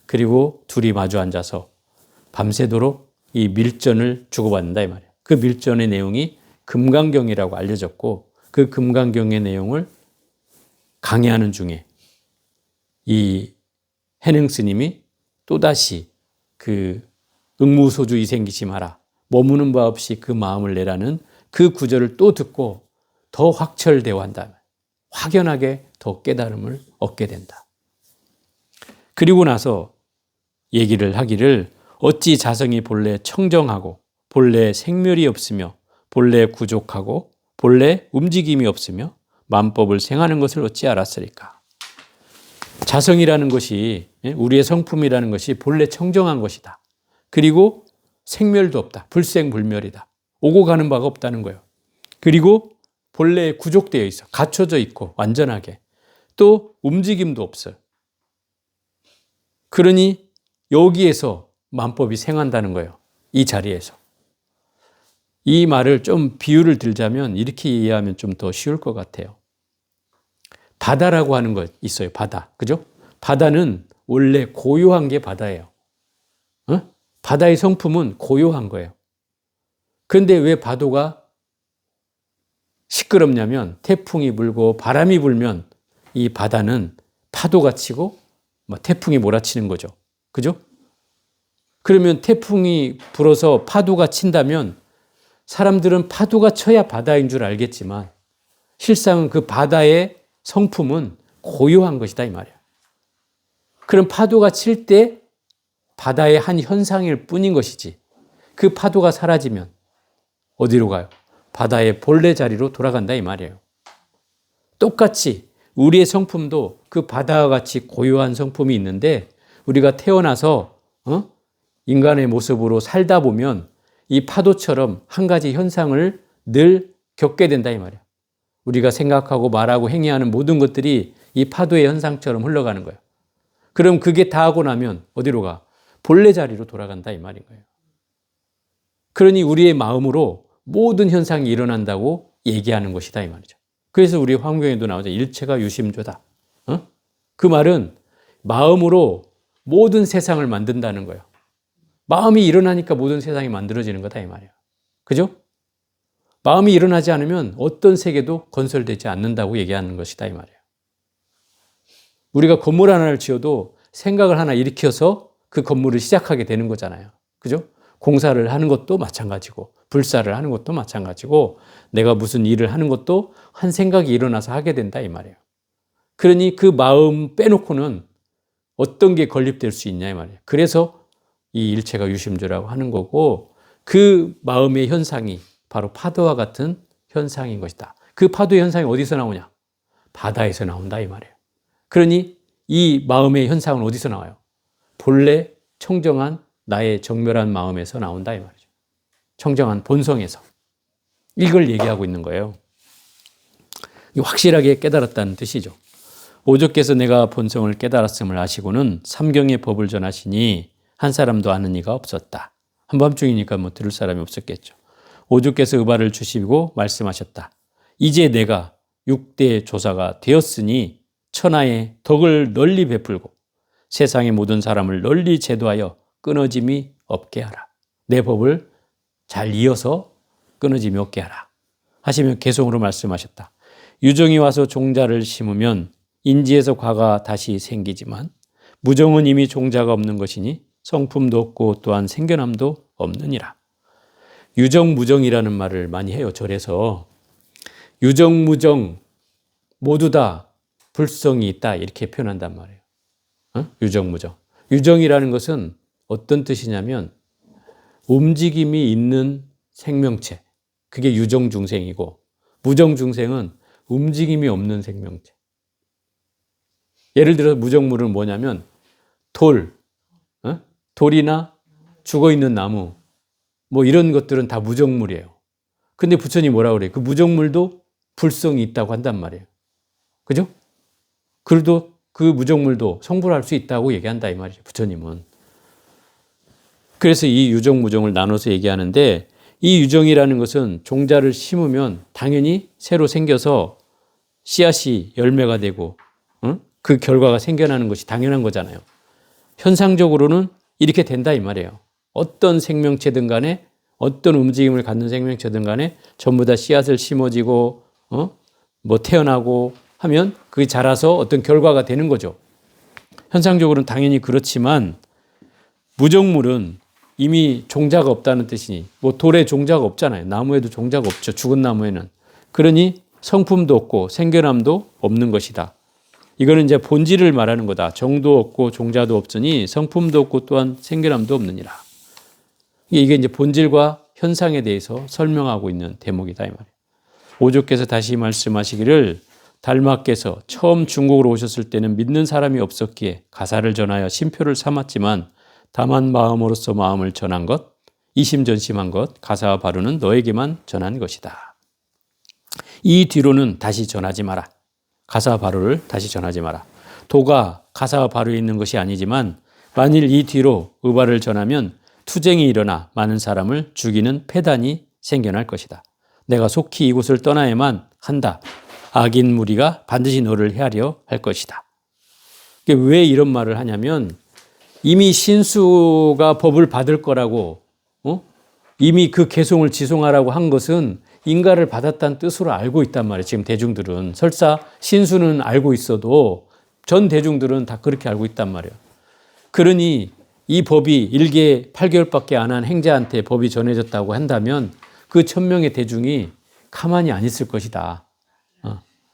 그리고 둘이 마주 앉아서 밤새도록 이 밀전을 주고받는다 이 말이에요. 그 밀전의 내용이 금강경이라고 알려졌고 그 금강경의 내용을 강의하는 중에 이 해능 스님이 또다시 그 응무소주 이생기지 마라 머무는 바 없이 그 마음을 내라는 그 구절을 또 듣고 더 확철되어 한다면 확연하게 더 깨달음을 얻게 된다. 그리고 나서 얘기를 하기를 어찌 자성이 본래 청정하고 본래 생멸이 없으며 본래 구족하고 본래 움직임이 없으며 만법을 생하는 것을 어찌 알았으리까. 자성이라는 것이 우리의 성품이라는 것이 본래 청정한 것이다. 그리고 생멸도 없다. 불생불멸이다. 오고 가는 바가 없다는 거예요. 그리고 본래 구족되어 있어. 갖춰져 있고 완전하게. 또 움직임도 없어요. 그러니 여기에서 만법이 생한다는 거예요. 이 자리에서. 이 말을 좀 비유를 들자면 이렇게 이해하면 좀 더 쉬울 것 같아요. 바다라고 하는 것 있어요. 바다. 그죠? 바다는 원래 고요한 게 바다예요. 바다의 성품은 고요한 거예요. 그런데 왜 파도가 시끄럽냐면 태풍이 불고 바람이 불면 이 바다는 파도가 치고 태풍이 몰아치는 거죠. 그죠? 그러면 태풍이 불어서 파도가 친다면 사람들은 파도가 쳐야 바다인 줄 알겠지만 실상은 그 바다의 성품은 고요한 것이다 이 말이야. 그럼 파도가 칠 때 바다의 한 현상일 뿐인 것이지 그 파도가 사라지면 어디로 가요? 바다의 본래 자리로 돌아간다 이 말이에요. 똑같이 우리의 성품도 그 바다와 같이 고요한 성품이 있는데 우리가 태어나서 인간의 모습으로 살다 보면 이 파도처럼 한 가지 현상을 늘 겪게 된다 이 말이에요. 우리가 생각하고 말하고 행위하는 모든 것들이 이 파도의 현상처럼 흘러가는 거예요. 그럼 그게 다 하고 나면 어디로 가? 본래 자리로 돌아간다 이 말인 거예요. 그러니 우리의 마음으로 모든 현상이 일어난다고 얘기하는 것이다 이 말이죠. 그래서 우리 화엄경에도 나오죠. 일체가 유심조다. 그 말은 마음으로 모든 세상을 만든다는 거예요. 마음이 일어나니까 모든 세상이 만들어지는 거다 이 말이에요. 그죠? 마음이 일어나지 않으면 어떤 세계도 건설되지 않는다고 얘기하는 것이다 이 말이에요. 우리가 건물 하나를 지어도 생각을 하나 일으켜서 그 건물을 시작하게 되는 거잖아요. 그죠? 공사를 하는 것도 마찬가지고 불사를 하는 것도 마찬가지고 내가 무슨 일을 하는 것도 한 생각이 일어나서 하게 된다 이 말이에요. 그러니 그 마음 빼놓고는 어떤 게 건립될 수 있냐 이 말이에요. 그래서 이 일체가 유심조라고 하는 거고 그 마음의 현상이 바로 파도와 같은 현상인 것이다. 그 파도의 현상이 어디서 나오냐? 바다에서 나온다 이 말이에요. 그러니 이 마음의 현상은 어디서 나와요? 본래 청정한 나의 정멸한 마음에서 나온다 이 말이죠. 청정한 본성에서. 이걸 얘기하고 있는 거예요. 확실하게 깨달았다는 뜻이죠. 오조께서 내가 본성을 깨달았음을 아시고는 삼경의 법을 전하시니 한 사람도 아는 이가 없었다. 한밤중이니까 뭐 들을 사람이 없었겠죠. 오조께서 의발을 주시고 말씀하셨다. 이제 내가 6대 조사가 되었으니 천하의 덕을 널리 베풀고 세상의 모든 사람을 널리 제도하여 끊어짐이 없게 하라. 내 법을 잘 이어서 끊어짐이 없게 하라. 하시며 개성으로 말씀하셨다. 유정이 와서 종자를 심으면 인지에서 과가 다시 생기지만 무정은 이미 종자가 없는 것이니 성품도 없고 또한 생겨남도 없느니라. 유정, 무정이라는 말을 많이 해요. 절에서 유정, 무정 모두 다 불성이 있다 이렇게 표현한단 말이에요. 유정, 무정. 유정이라는 것은 어떤 뜻이냐면 움직임이 있는 생명체. 그게 유정중생이고 무정중생은 움직임이 없는 생명체. 예를 들어 무정물은 뭐냐면 돌이나 죽어있는 나무 뭐 이런 것들은 다 무정물이에요. 근데 부처님이 뭐라고 그래요? 그 무정물도 불성이 있다고 한단 말이에요. 그죠? 그래도 그 무정물도 성불할 수 있다고 얘기한다 이 말이죠. 부처님은. 그래서 이 유정, 무정을 나눠서 얘기하는데 이 유정이라는 것은 종자를 심으면 당연히 새로 생겨서 씨앗이 열매가 되고 그 결과가 생겨나는 것이 당연한 거잖아요. 현상적으로는 이렇게 된다 이 말이에요. 어떤 생명체든 간에 어떤 움직임을 갖는 생명체든 간에 전부 다 씨앗을 심어지고 뭐 태어나고 하면 그게 자라서 어떤 결과가 되는 거죠. 현상적으로는 당연히 그렇지만 무정물은 이미 종자가 없다는 뜻이니 뭐 돌에 종자가 없잖아요. 나무에도 종자가 없죠. 죽은 나무에는. 그러니 성품도 없고 생겨남도 없는 것이다. 이거는 이제 본질을 말하는 거다. 정도 없고 종자도 없으니 성품도 없고 또한 생겨남도 없느니라. 이게 이제 본질과 현상에 대해서 설명하고 있는 대목이다 이 말이에요. 오조께서 다시 말씀하시기를 달마께서 처음 중국으로 오셨을 때는 믿는 사람이 없었기에 가사를 전하여 신표를 삼았지만 다만 마음으로서 마음을 전한 것, 이심전심한 것, 가사와 바루는 너에게만 전한 것이다. 이 뒤로는 다시 전하지 마라. 가사와 바루를 다시 전하지 마라. 도가 가사와 바루에 있는 것이 아니지만 만일 이 뒤로 의발을 전하면 투쟁이 일어나 많은 사람을 죽이는 패단이 생겨날 것이다. 내가 속히 이곳을 떠나야만 한다. 악인 무리가 반드시 너를 헤아려 할 것이다. 왜 이런 말을 하냐면 이미 신수가 법을 받을 거라고 이미 그 개송을 지송하라고 한 것은 인가를 받았다는 뜻으로 알고 있단 말이에요. 지금 대중들은. 설사 신수는 알고 있어도 전 대중들은 다 그렇게 알고 있단 말이에요. 그러니 이 법이 1개 8개월밖에 안 한 행자한테 법이 전해졌다고 한다면 그 1000명의 대중이 가만히 안 있을 것이다.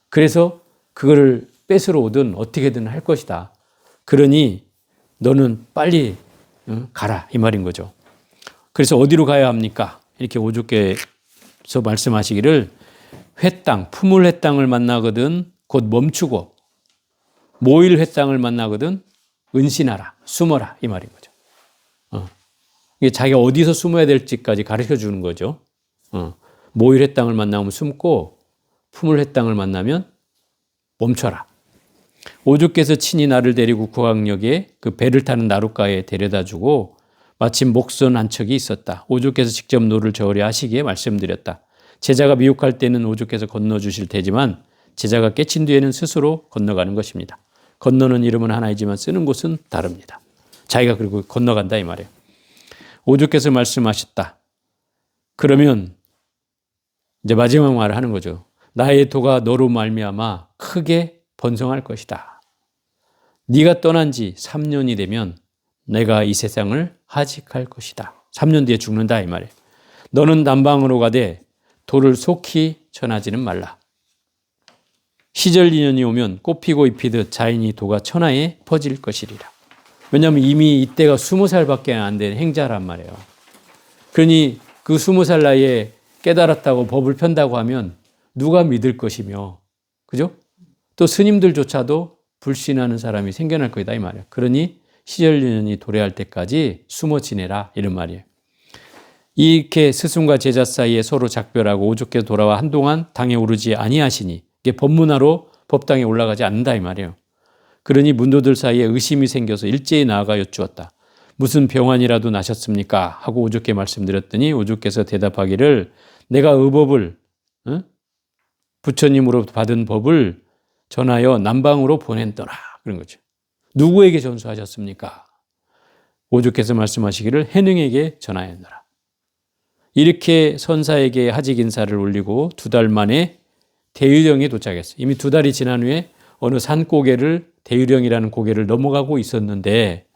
그래서 그거를 뺏으러 오든 어떻게든 할 것이다. 그러니 너는 빨리 가라 이 말인 거죠. 그래서 어디로 가야 합니까? 이렇게 오죽께서 말씀하시기를 회땅, 품을 회땅을 만나거든 곧 멈추고 모일 회땅을 만나거든 은신하라, 숨어라 이 말인 거죠. 이게 자기가 어디서 숨어야 될지까지 가르쳐 주는 거죠. 모일 회땅을 만나면 숨고 품을 회땅을 만나면 멈춰라. 오죽께서 친히 나를 데리고 국왕역에 그 배를 타는 나룻가에 데려다 주고 마침 목선 한 척이 있었다. 오죽께서 직접 노를 저으려 하시기에 말씀드렸다. 제자가 미혹할 때는 오죽께서 건너주실 테지만 제자가 깨친 뒤에는 스스로 건너가는 것입니다. 건너는 이름은 하나이지만 쓰는 곳은 다릅니다. 자기가 그리고 건너간다 이 말이에요. 오죽께서 말씀하셨다. 그러면 이제 마지막 말을 하는 거죠. 나의 도가 너로 말미암아 크게 번성할 것이다. 네가 떠난 지 3년이 되면 내가 이 세상을 하직할 것이다. 3년 뒤에 죽는다 이 말이에요. 너는 남방으로 가되 돌을 속히 전하지는 말라. 시절 인연이 오면 꽃피고 잎이듯 자인이 도가 천하에 퍼질 것이리라. 왜냐하면 이미 이때가 20살밖에 안 된 행자란 말이에요. 그러니 그 20살 나이에 깨달았다고 법을 편다고 하면 누가 믿을 것이며, 그죠? 또 스님들조차도 불신하는 사람이 생겨날 거다 이 말이에요. 그러니 시절 인연이 도래할 때까지 숨어 지내라 이런 말이에요. 이렇게 스승과 제자 사이에 서로 작별하고 오죽게 돌아와 한동안 당에 오르지 아니하시니, 이게 법문하로 법당에 올라가지 않는다 이 말이에요. 그러니 문도들 사이에 의심이 생겨서 일제히 나아가 여쭈었다. 무슨 병환이라도 나셨습니까? 하고 오죽게 말씀드렸더니 오죽께서 대답하기를 내가 의법을 부처님으로부터 받은 법을 전하여 남방으로 보낸더라 그런 거죠. 누구에게 전수하셨습니까? 오죽께서 말씀하시기를 해능에게 전하였노라. 이렇게 선사에게 하직 인사를 올리고 2달 만에 대유령에 도착했어요. 이미 2달이 지난 후에 어느 산고개를 대유령이라는 고개를 넘어가고 있었는데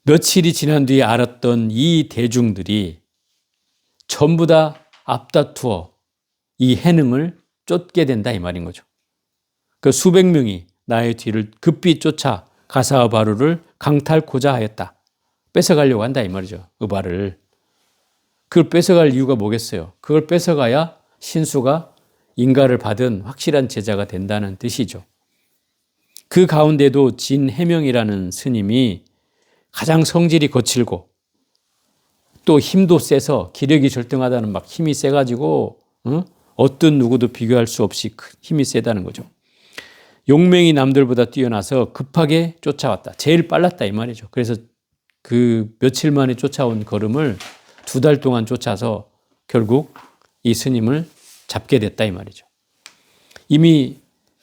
며칠이 지난 뒤에 알았던 이 대중들이 전부 다 앞다투어 이 해능을 쫓게 된다 이 말인 거죠. 그 수백 명이 나의 뒤를 급히 쫓아 가사와 바루를 강탈코자 하였다. 뺏어가려고 한다 이 말이죠. 의발을. 그걸 뺏어갈 이유가 뭐겠어요? 그걸 뺏어가야 신수가 인가를 받은 확실한 제자가 된다는 뜻이죠. 그 가운데도 진해명이라는 스님이 가장 성질이 거칠고 또 힘도 세서 기력이 절등하다는 막 힘이 세가지고 어떤 누구도 비교할 수 없이 힘이 세다는 거죠. 용맹이 남들보다 뛰어나서 급하게 쫓아왔다. 제일 빨랐다 이 말이죠. 그래서 그 며칠 만에 쫓아온 걸음을 2달 동안 쫓아서 결국 이 스님을 잡게 됐다 이 말이죠. 이미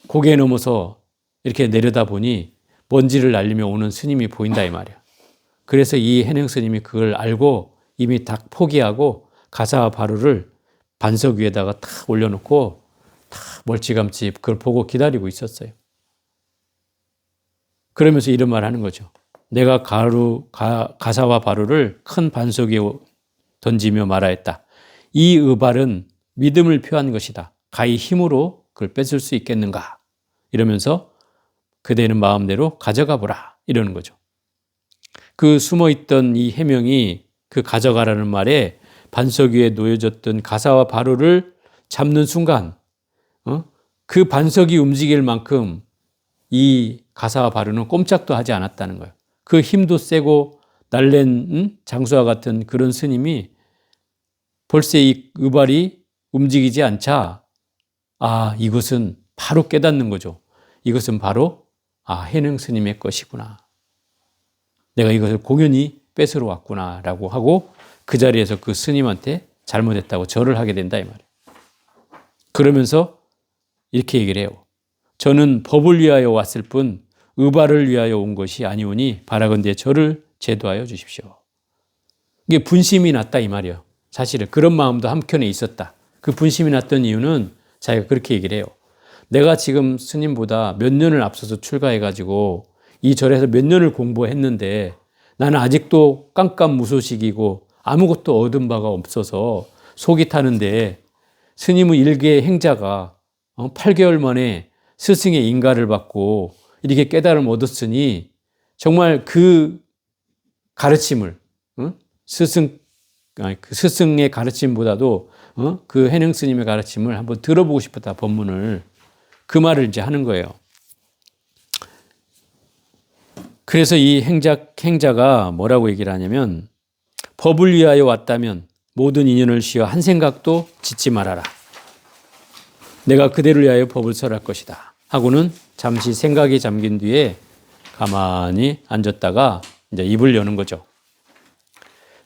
고개 넘어서 이렇게 내려다 보니 먼지를 날리며 오는 스님이 보인다 이 말이야. 그래서 이 해능 스님이 그걸 알고 이미 다 포기하고 가사와 바루를 반석 위에다가 탁 올려놓고 탁 멀찌감치 그걸 보고 기다리고 있었어요. 그러면서 이런 말 하는 거죠. 내가 가사와 바루를 큰 반석 위에 던지며 말하였다. 이 의발은 믿음을 표한 것이다. 가히 힘으로 그걸 뺏을 수 있겠는가? 이러면서 그대는 마음대로 가져가 보라. 이러는 거죠. 그 숨어있던 이 해명이 그 가져가라는 말에 반석 위에 놓여졌던 가사와 바루를 잡는 순간 그 반석이 움직일 만큼 이 가사와 바루는 꼼짝도 하지 않았다는 거예요. 그 힘도 세고 날랜 장수와 같은 그런 스님이 벌써 이 의발이 움직이지 않자 이것은 바로 깨닫는 거죠. 이것은 바로 해능 스님의 것이구나. 내가 이것을 공연히 뺏으러 왔구나라고 하고 그 자리에서 그 스님한테 잘못했다고 절을 하게 된다 이 말이에요. 그러면서 이렇게 얘기를 해요. 저는 법을 위하여 왔을 뿐 의발을 위하여 온 것이 아니오니 바라건대 저를 제도하여 주십시오. 이게 분심이 났다 이 말이에요. 사실은 그런 마음도 한켠에 있었다. 그 분심이 났던 이유는 자기가 그렇게 얘기를 해요. 내가 지금 스님보다 몇 년을 앞서서 출가해가지고 이 절에서 몇 년을 공부했는데 나는 아직도 깜깜무소식이고 아무것도 얻은 바가 없어서 속이 타는데 스님의 일개 행자가 8개월 만에 스승의 인가를 받고 이렇게 깨달음을 얻었으니 정말 그 가르침을 스승의 가르침보다도 그 해능 스님의 가르침을 한번 들어보고 싶었다 법문을. 그 말을 이제 하는 거예요. 그래서 이 행자가 뭐라고 얘기를 하냐면 법을 위하여 왔다면 모든 인연을 쉬어 한 생각도 짓지 말아라. 내가 그대를 위하여 법을 설할 것이다. 하고는 잠시 생각이 잠긴 뒤에 가만히 앉았다가 이제 입을 여는 거죠.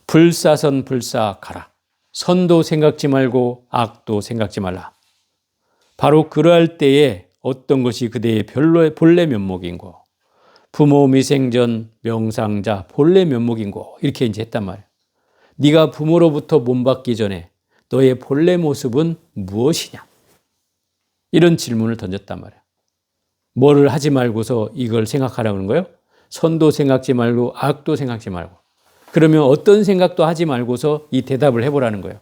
불사선 불사가라. 선도 생각지 말고 악도 생각지 말라. 바로 그러할 때에 어떤 것이 그대의 본래 면목인고 부모 미생전 명상자 본래 면목인고 이렇게 이제 했단 말이에요. 네가 부모로부터 몸받기 전에 너의 본래 모습은 무엇이냐? 이런 질문을 던졌단 말이에요. 뭐를 하지 말고서 이걸 생각하라고 하는 거예요? 선도 생각지 말고 악도 생각지 말고. 그러면 어떤 생각도 하지 말고서 이 대답을 해보라는 거예요.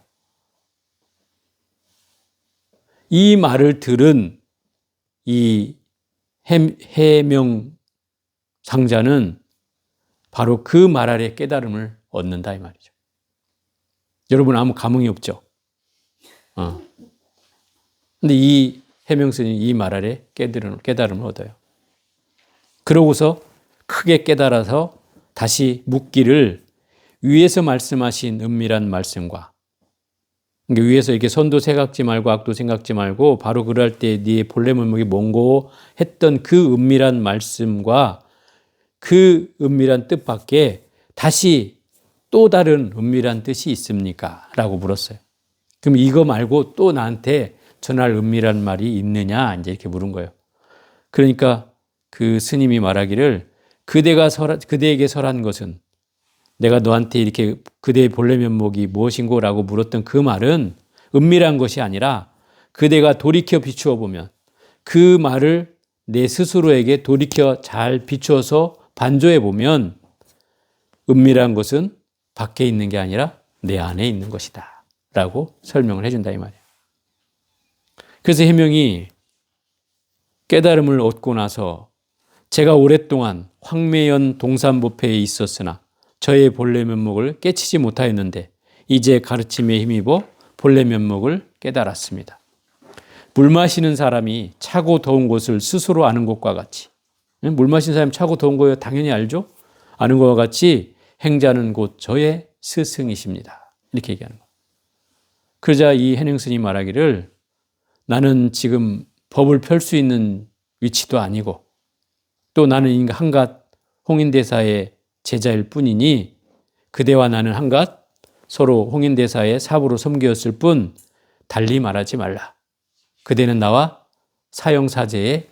이 말을 들은 이 해명 상자는 바로 그 말 아래 깨달음을 얻는다 이 말이죠. 여러분 아무 감흥이 없죠? 근데 이 해명스님 이 말 아래 깨달음을 얻어요. 그러고서 크게 깨달아서 다시 묻기를 위에서 말씀하신 은밀한 말씀과 그러니까 위에서 이렇게 선도 생각지 말고 악도 생각지 말고 바로 그럴 때 네 본래 면목이 뭔고 했던 그 은밀한 말씀과 그 은밀한 뜻밖에 다시 또 다른 은밀한 뜻이 있습니까? 라고 물었어요. 그럼 이거 말고 또 나한테 전할 은밀한 말이 있느냐? 이제 이렇게 물은 거예요. 그러니까 그 스님이 말하기를 그대에게 설한 것은 내가 너한테 이렇게 그대의 본래 면목이 무엇인고 라고 물었던 그 말은 은밀한 것이 아니라 그대가 돌이켜 비추어 보면 그 말을 내 스스로에게 돌이켜 잘 비추어서 반조해 보면 은밀한 것은 밖에 있는 게 아니라 내 안에 있는 것이다 라고 설명을 해준다 이 말이에요. 그래서 해명이 깨달음을 얻고 나서 제가 오랫동안 황매연 동산보패에 있었으나 저의 본래 면목을 깨치지 못하였는데 이제 가르침에 힘입어 본래 면목을 깨달았습니다. 물 마시는 사람이 차고 더운 곳을 스스로 아는 것과 같이 물 마시는 사람이 차고 더운 거예요. 당연히 알죠. 아는 것과 같이 행자는 곧 저의 스승이십니다. 이렇게 얘기하는 거예요. 그러자 이 해능스님이 말하기를 나는 지금 법을 펼 수 있는 위치도 아니고 또 나는 한갓 홍인대사의 제자일 뿐이니 그대와 나는 한갓 서로 홍인대사의 사부로 섬기었을 뿐 달리 말하지 말라. 그대는 나와 사형사제의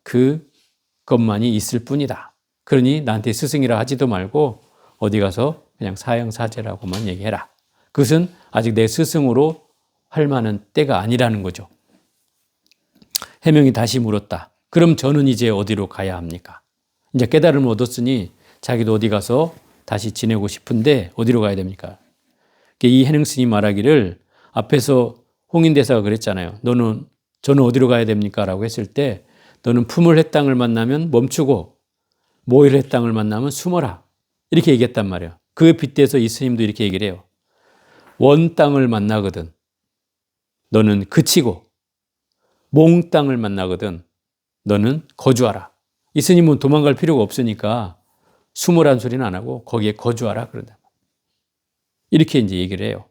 그것만이 있을 뿐이다. 그러니 나한테 스승이라 하지도 말고 어디 가서 그냥 사형사제라고만 얘기해라. 그것은 아직 내 스승으로 할 만한 때가 아니라는 거죠. 해명이 다시 물었다. 그럼 저는 이제 어디로 가야 합니까? 이제 깨달음을 얻었으니 자기도 어디 가서 다시 지내고 싶은데 어디로 가야 됩니까? 이 해능스님이 말하기를 앞에서 홍인대사가 그랬잖아요. 저는 어디로 가야 됩니까? 라고 했을 때 너는 품을 땅을 만나면 멈추고 모일 땅을 만나면 숨어라. 이렇게 얘기했단 말이에요. 그에 빗대서 이 스님도 이렇게 얘기를 해요. 원 땅을 만나거든 너는 그치고 몽 땅을 만나거든 너는 거주하라. 이 스님은 도망갈 필요가 없으니까 숨으란 소리는 안 하고 거기에 거주하라 그런다. 이렇게 이제 얘기를 해요.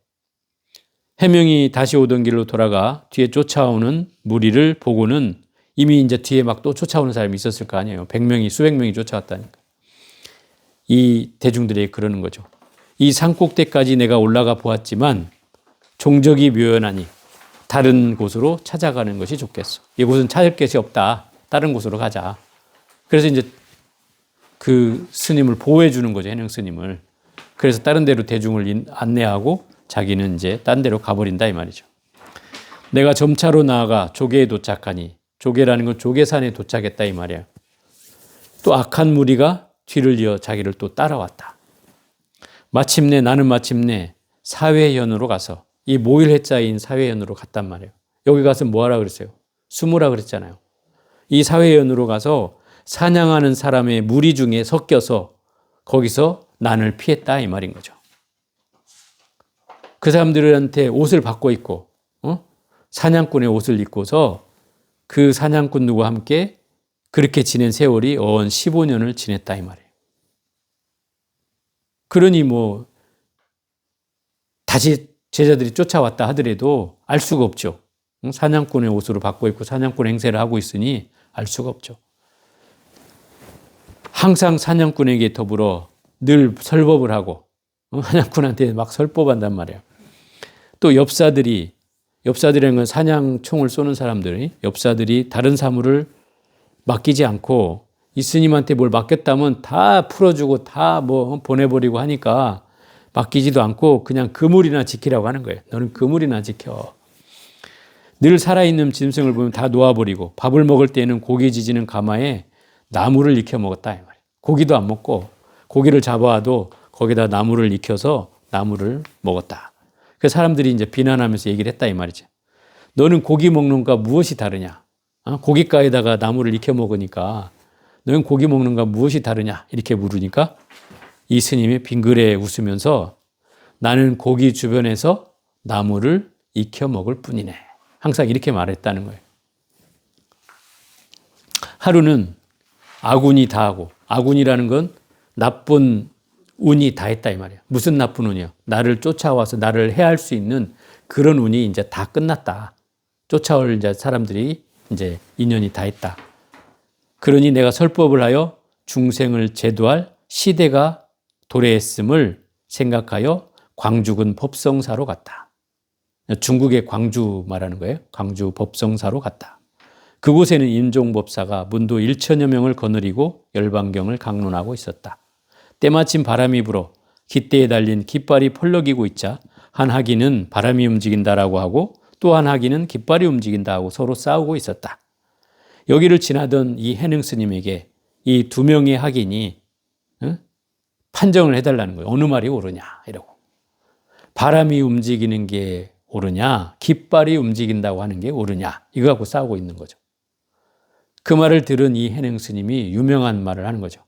해명이 다시 오던 길로 돌아가 뒤에 쫓아오는 무리를 보고는 이미 이제 뒤에 막 또 쫓아오는 사람이 있었을 거 아니에요. 100명이 수백 명이 쫓아왔다니까. 이 대중들이 그러는 거죠. 이 산꼭대까지 내가 올라가 보았지만 종적이 묘연하니 다른 곳으로 찾아가는 것이 좋겠어. 이곳은 찾을 것이 없다. 다른 곳으로 가자. 그래서 이제 그 스님을 보호해 주는 거죠. 해능 스님을. 그래서 다른 데로 대중을 안내하고 자기는 이제 딴 데로 가버린다 이 말이죠. 내가 점차로 나아가 조계에 도착하니 조계라는 건 조계산에 도착했다 이 말이에요. 또 악한 무리가 뒤를 이어 자기를 또 따라왔다. 나는 마침내 사회현으로 가서 이 모일해자인 사회현으로 갔단 말이에요. 여기 가서 뭐 하라 그랬어요? 숨으라 그랬잖아요. 이 사회현으로 가서 사냥하는 사람의 무리 중에 섞여서 거기서 난을 피했다 이 말인 거죠. 그 사람들한테 옷을 바꿔 입고 사냥꾼의 옷을 입고서 그 사냥꾼 누구와 함께 그렇게 지낸 세월이 어언 15년을 지냈다 이 말이에요. 그러니 뭐 다시 제자들이 쫓아왔다 하더라도 알 수가 없죠. 사냥꾼의 옷으로 바꿔 입고 사냥꾼 행세를 하고 있으니 알 수가 없죠. 항상 사냥꾼에게 더불어 늘 설법을 하고 사냥꾼한테 막 설법한단 말이에요. 또 엽사들이라는 건 사냥총을 쏘는 사람들이 엽사들이 다른 사물을 맡기지 않고 이 스님한테 뭘 맡겼다면 다 풀어주고 다 뭐 보내버리고 하니까 맡기지도 않고 그냥 그물이나 지키라고 하는 거예요. 너는 그물이나 지켜. 늘 살아있는 짐승을 보면 다 놓아버리고 밥을 먹을 때는 고기 지지는 가마에 나무를 익혀 먹었다 이 말이에요. 고기도 안 먹고 고기를 잡아와도 거기다 나무를 익혀서 나무를 먹었다. 그 사람들이 이제 비난하면서 얘기를 했다 이 말이죠. 너는 고기 먹는 것과 무엇이 다르냐? 고깃가에다가 나무를 익혀 먹으니까 너는 고기 먹는 것과 무엇이 다르냐? 이렇게 물으니까 이 스님이 빙그레 웃으면서 나는 고기 주변에서 나무를 익혀 먹을 뿐이네. 항상 이렇게 말했다는 거예요. 하루는 아군이 다 하고, 아군이라는 건 나쁜 운이 다 했다 이 말이야. 무슨 나쁜 운이요? 나를 쫓아와서 나를 해할 수 있는 그런 운이 이제 다 끝났다. 쫓아올 이제 사람들이 이제 인연이 다 했다. 그러니 내가 설법을 하여 중생을 제도할 시대가 도래했음을 생각하여 광주군 법성사로 갔다. 중국의 광주 말하는 거예요. 광주 법성사로 갔다. 그곳에는 임종법사가 문도 1천여 명을 거느리고 열반경을 강론하고 있었다. 때마침 바람이 불어 깃대에 달린 깃발이 펄럭이고 있자 한 하기는 바람이 움직인다라고 하고 또 한 하기는 깃발이 움직인다 하고 서로 싸우고 있었다. 여기를 지나던 이 해능 스님에게 이 두 명의 하긴이 판정을 해달라는 거예요. 어느 말이 옳으냐 이러고. 바람이 움직이는 게 옳으냐 깃발이 움직인다고 하는 게 옳으냐 이거 갖고 싸우고 있는 거죠. 그 말을 들은 이 해능 스님이 유명한 말을 하는 거죠.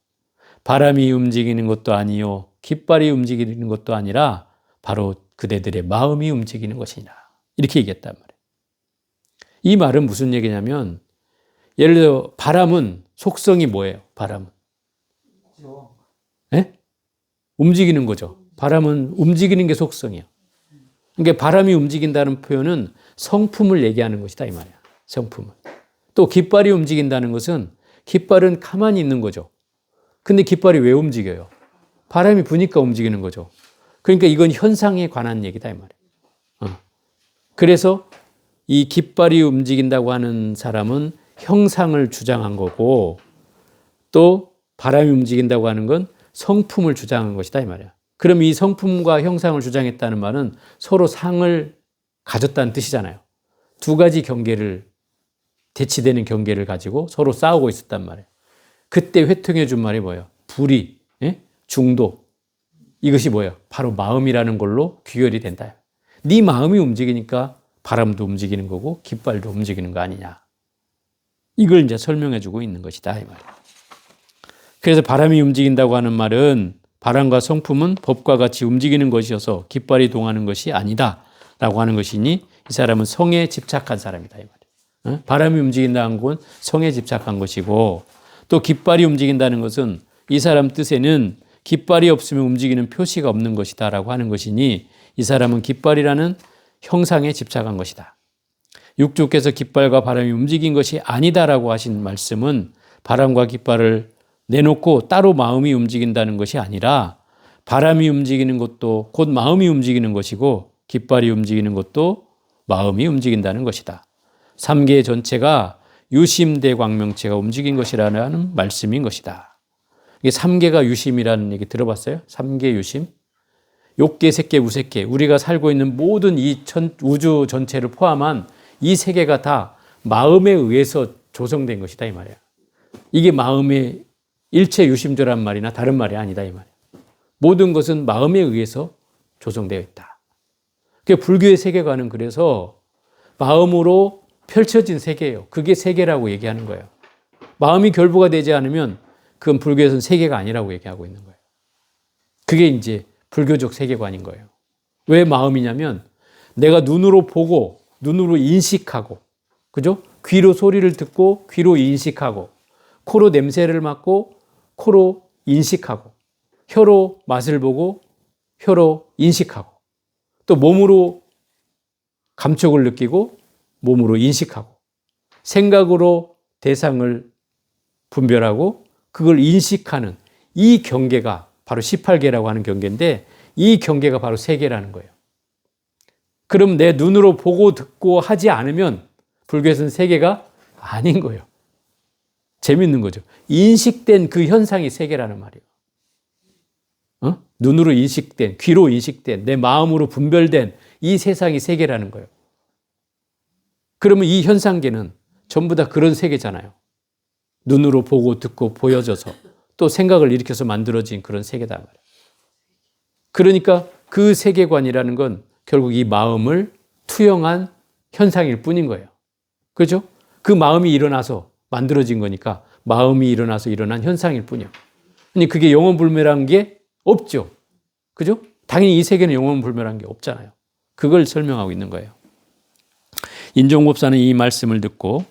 바람이 움직이는 것도 아니요 깃발이 움직이는 것도 아니라 바로 그대들의 마음이 움직이는 것이니라. 이렇게 얘기했단 말이에요. 이 말은 무슨 얘기냐면 예를 들어 바람은 속성이 뭐예요? 바람은 네? 움직이는 거죠. 바람은 움직이는 게 속성이에요. 그러니까 바람이 움직인다는 표현은 성품을 얘기하는 것이다 이 말이야. 성품을. 또 깃발이 움직인다는 것은 깃발은 가만히 있는 거죠. 근데 깃발이 왜 움직여요? 바람이 부니까 움직이는 거죠. 그러니까 이건 현상에 관한 얘기다 이 말이에요. 그래서 이 깃발이 움직인다고 하는 사람은 형상을 주장한 거고 또 바람이 움직인다고 하는 건 성품을 주장한 것이다 이 말이야. 그럼 이 성품과 형상을 주장했다는 말은 서로 상을 가졌다는 뜻이잖아요. 두 가지 경계를 대치되는 경계를 가지고 서로 싸우고 있었단 말이에요. 그때 회통해 준 말이 뭐예요? 불의, 중도. 이것이 뭐예요? 바로 마음이라는 걸로 귀결이 된다. 네 마음이 움직이니까 바람도 움직이는 거고 깃발도 움직이는 거 아니냐. 이걸 이제 설명해 주고 있는 것이다 이 말이에요. 그래서 바람이 움직인다고 하는 말은 바람과 성품은 법과 같이 움직이는 것이어서 깃발이 동하는 것이 아니다 라고 하는 것이니 이 사람은 성에 집착한 사람이다 이 말이에요. 바람이 움직인다는 건 성에 집착한 것이고 또 깃발이 움직인다는 것은 이 사람 뜻에는 깃발이 없으면 움직이는 표시가 없는 것이다 라고 하는 것이니 이 사람은 깃발이라는 형상에 집착한 것이다. 육주께서 깃발과 바람이 움직인 것이 아니다라고 하신 말씀은 바람과 깃발을 내놓고 따로 마음이 움직인다는 것이 아니라 바람이 움직이는 것도 곧 마음이 움직이는 것이고 깃발이 움직이는 것도 마음이 움직인다는 것이다. 삼계 전체가 유심대광명체가 움직인 것이라는 말씀인 것이다. 이게 삼계가 유심이라는 얘기 들어봤어요? 삼계 유심? 욕계, 색계, 우색계, 우리가 살고 있는 모든 이 우주 전체를 포함한 이 세계가 다 마음에 의해서 조성된 것이다 이 말이야. 이게 마음의 일체 유심조란 말이나 다른 말이 아니다 이 말이야. 모든 것은 마음에 의해서 조성되어 있다. 그러니까 불교의 세계관은 그래서 마음으로 펼쳐진 세계예요. 그게 세계라고 얘기하는 거예요. 마음이 결부가 되지 않으면 그건 불교에서는 세계가 아니라고 얘기하고 있는 거예요. 그게 이제 불교적 세계관인 거예요. 왜 마음이냐면 내가 눈으로 보고 눈으로 인식하고 그죠? 귀로 소리를 듣고 귀로 인식하고 코로 냄새를 맡고 코로 인식하고 혀로 맛을 보고 혀로 인식하고 또 몸으로 감촉을 느끼고 몸으로 인식하고 생각으로 대상을 분별하고 그걸 인식하는 이 경계가 바로 18계라고 하는 경계인데 이 경계가 바로 세계라는 거예요. 그럼 내 눈으로 보고 듣고 하지 않으면 불교에서는 세계가 아닌 거예요. 재밌는 거죠. 인식된 그 현상이 세계라는 말이에요. 눈으로 인식된, 귀로 인식된, 내 마음으로 분별된 이 세상이 세계라는 거예요. 그러면 이 현상계는 전부 다 그런 세계잖아요. 눈으로 보고 듣고 보여져서 또 생각을 일으켜서 만들어진 그런 세계다 말이에요. 그러니까 그 세계관이라는 건 결국 이 마음을 투영한 현상일 뿐인 거예요. 그죠? 그 마음이 일어나서 만들어진 거니까 마음이 일어나서 일어난 현상일 뿐이에요. 아니, 그게 영원불멸한 게 없죠. 그죠? 당연히 이 세계는 영원불멸한 게 없잖아요. 그걸 설명하고 있는 거예요. 인종법사는 이 말씀을 듣고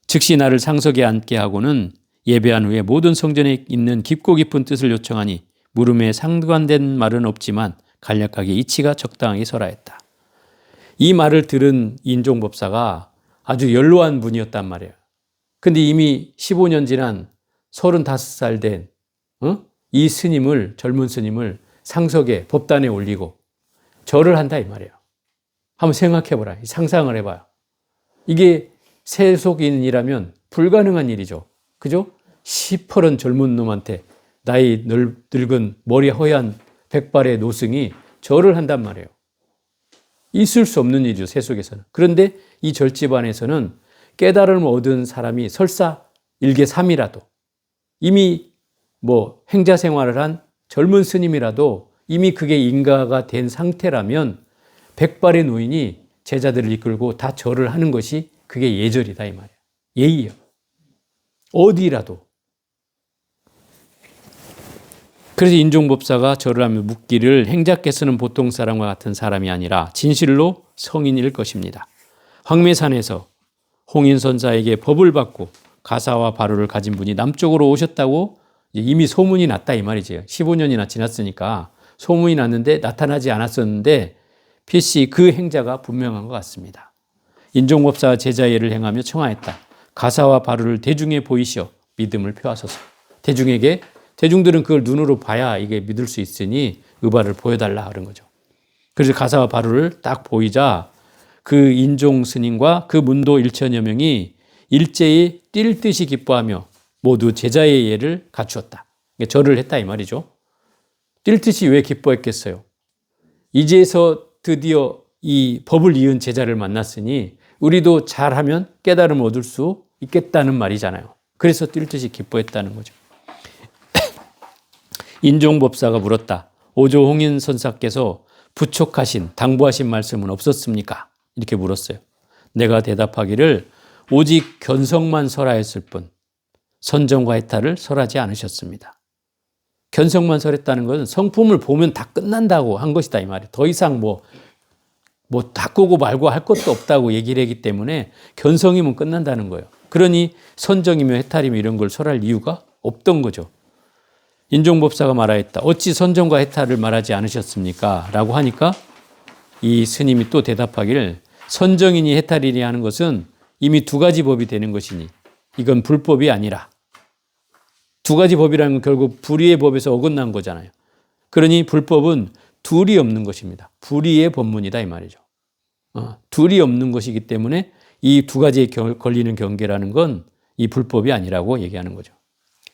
즉시 나를 상석에 앉게 하고는 예배한 후에 모든 성전에 있는 깊고 깊은 뜻을 요청하니 물음에 상관된 말은 없지만 간략하게 이치가 적당하게 서라 했다. 이 말을 들은 인종법사가 아주 연로한 분이었단 말이에요. 근데 이미 15년 지난 35살 된 이 스님을, 젊은 스님을 상석에 법단에 올리고 절을 한다 이 말이에요. 한번 생각해보라. 상상을 해봐요. 이게 세속인이라면 불가능한 일이죠. 그죠? 시퍼런 젊은 놈한테 나이 늙은 머리 허연 백발의 노승이 절을 한단 말이에요. 있을 수 없는 일이죠, 세속에서는. 그런데 이 절집안에서는 깨달음을 얻은 사람이 설사 일개 3이라도 이미 행자 생활을 한 젊은 스님이라도 이미 그게 인가가 된 상태라면 백발의 노인이 제자들을 이끌고 다 절을 하는 것이 그게 예절이다 이 말이에요. 예의예요. 어디라도. 그래서 인종법사가 절을 하며 묻기를 행자께서는 보통 사람과 같은 사람이 아니라 진실로 성인일 것입니다. 황매산에서 홍인선사에게 법을 받고 가사와 바루를 가진 분이 남쪽으로 오셨다고 이미 소문이 났다 이 말이죠. 15년이나 지났으니까 소문이 났는데 나타나지 않았었는데 필시 그 행자가 분명한 것 같습니다. 인종법사가 제자예를 행하며 청하했다. 가사와 바루를 대중에 보이시어 믿음을 표하소서. 대중들은 그걸 눈으로 봐야 이게 믿을 수 있으니 의발을 보여달라 그런 거죠. 그래서 가사와 바루를 딱 보이자 그 인종 스님과 그 문도 1천여 명이 일제히 뛸 듯이 기뻐하며 모두 제자의 예를 갖추었다. 절을 했다 이 말이죠. 뛸 듯이 왜 기뻐했겠어요? 이제서 드디어 이 법을 이은 제자를 만났으니 우리도 잘하면 깨달음을 얻을 수 있겠다는 말이잖아요. 그래서 뛸 듯이 기뻐했다는 거죠. 인종법사가 물었다. 오조 홍인 선사께서 부촉하신 당부하신 말씀은 없었습니까? 이렇게 물었어요. 내가 대답하기를 오직 견성만 설하였을 뿐 선정과 해탈을 설하지 않으셨습니다. 견성만 설했다는 것은 성품을 보면 다 끝난다고 한 것이다 이 말이에요. 더 이상 바꾸고 말고 할 것도 없다고 얘기를 했기 때문에 견성이면 끝난다는 거예요. 그러니 선정이며 해탈이며 이런 걸 설할 이유가 없던 거죠. 인종법사가 말하였다. 어찌 선정과 해탈을 말하지 않으셨습니까? 라고 하니까 이 스님이 또 대답하기를 선정이니 해탈이니 하는 것은 이미 두 가지 법이 되는 것이니 이건 불법이 아니라 두 가지 법이라는 건 결국 불의의 법에서 어긋난 거잖아요. 그러니 불법은 둘이 없는 것입니다. 불의의 법문이다 이 말이죠. 둘이 없는 것이기 때문에 이 두 가지에 걸리는 경계라는 건 이 불법이 아니라고 얘기하는 거죠.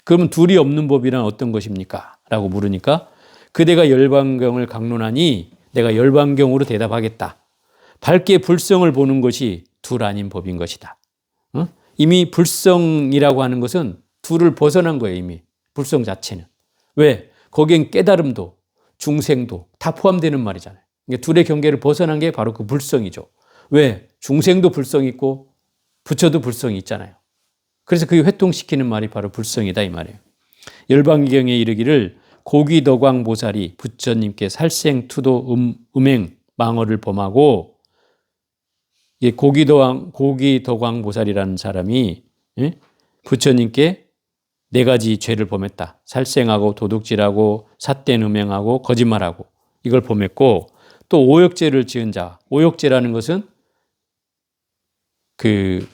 그러면 둘이 없는 법이란 어떤 것입니까? 라고 물으니까 그대가 열반경을 강론하니 내가 열반경으로 대답하겠다. 밝게 불성을 보는 것이 둘 아닌 법인 것이다. 이미 불성이라고 하는 것은 둘을 벗어난 거예요. 이미 불성 자체는. 왜? 거기엔 깨달음도 중생도 다 포함되는 말이잖아요. 그러니까 둘의 경계를 벗어난 게 바로 그 불성이죠. 왜? 중생도 불성이 있고 부처도 불성이 있잖아요. 그래서 그게 회통시키는 말이 바로 불성이다 이 말이에요. 열반경에 이르기를 고기덕왕보살이 부처님께 살생투도 음행 망어를 범하고 고기덕왕보살이라는 사람이 부처님께 네 가지 죄를 범했다. 살생하고 도둑질하고 삿된 음행하고 거짓말하고 이걸 범했고 또 오역죄를 지은 자. 오역죄라는 것은 그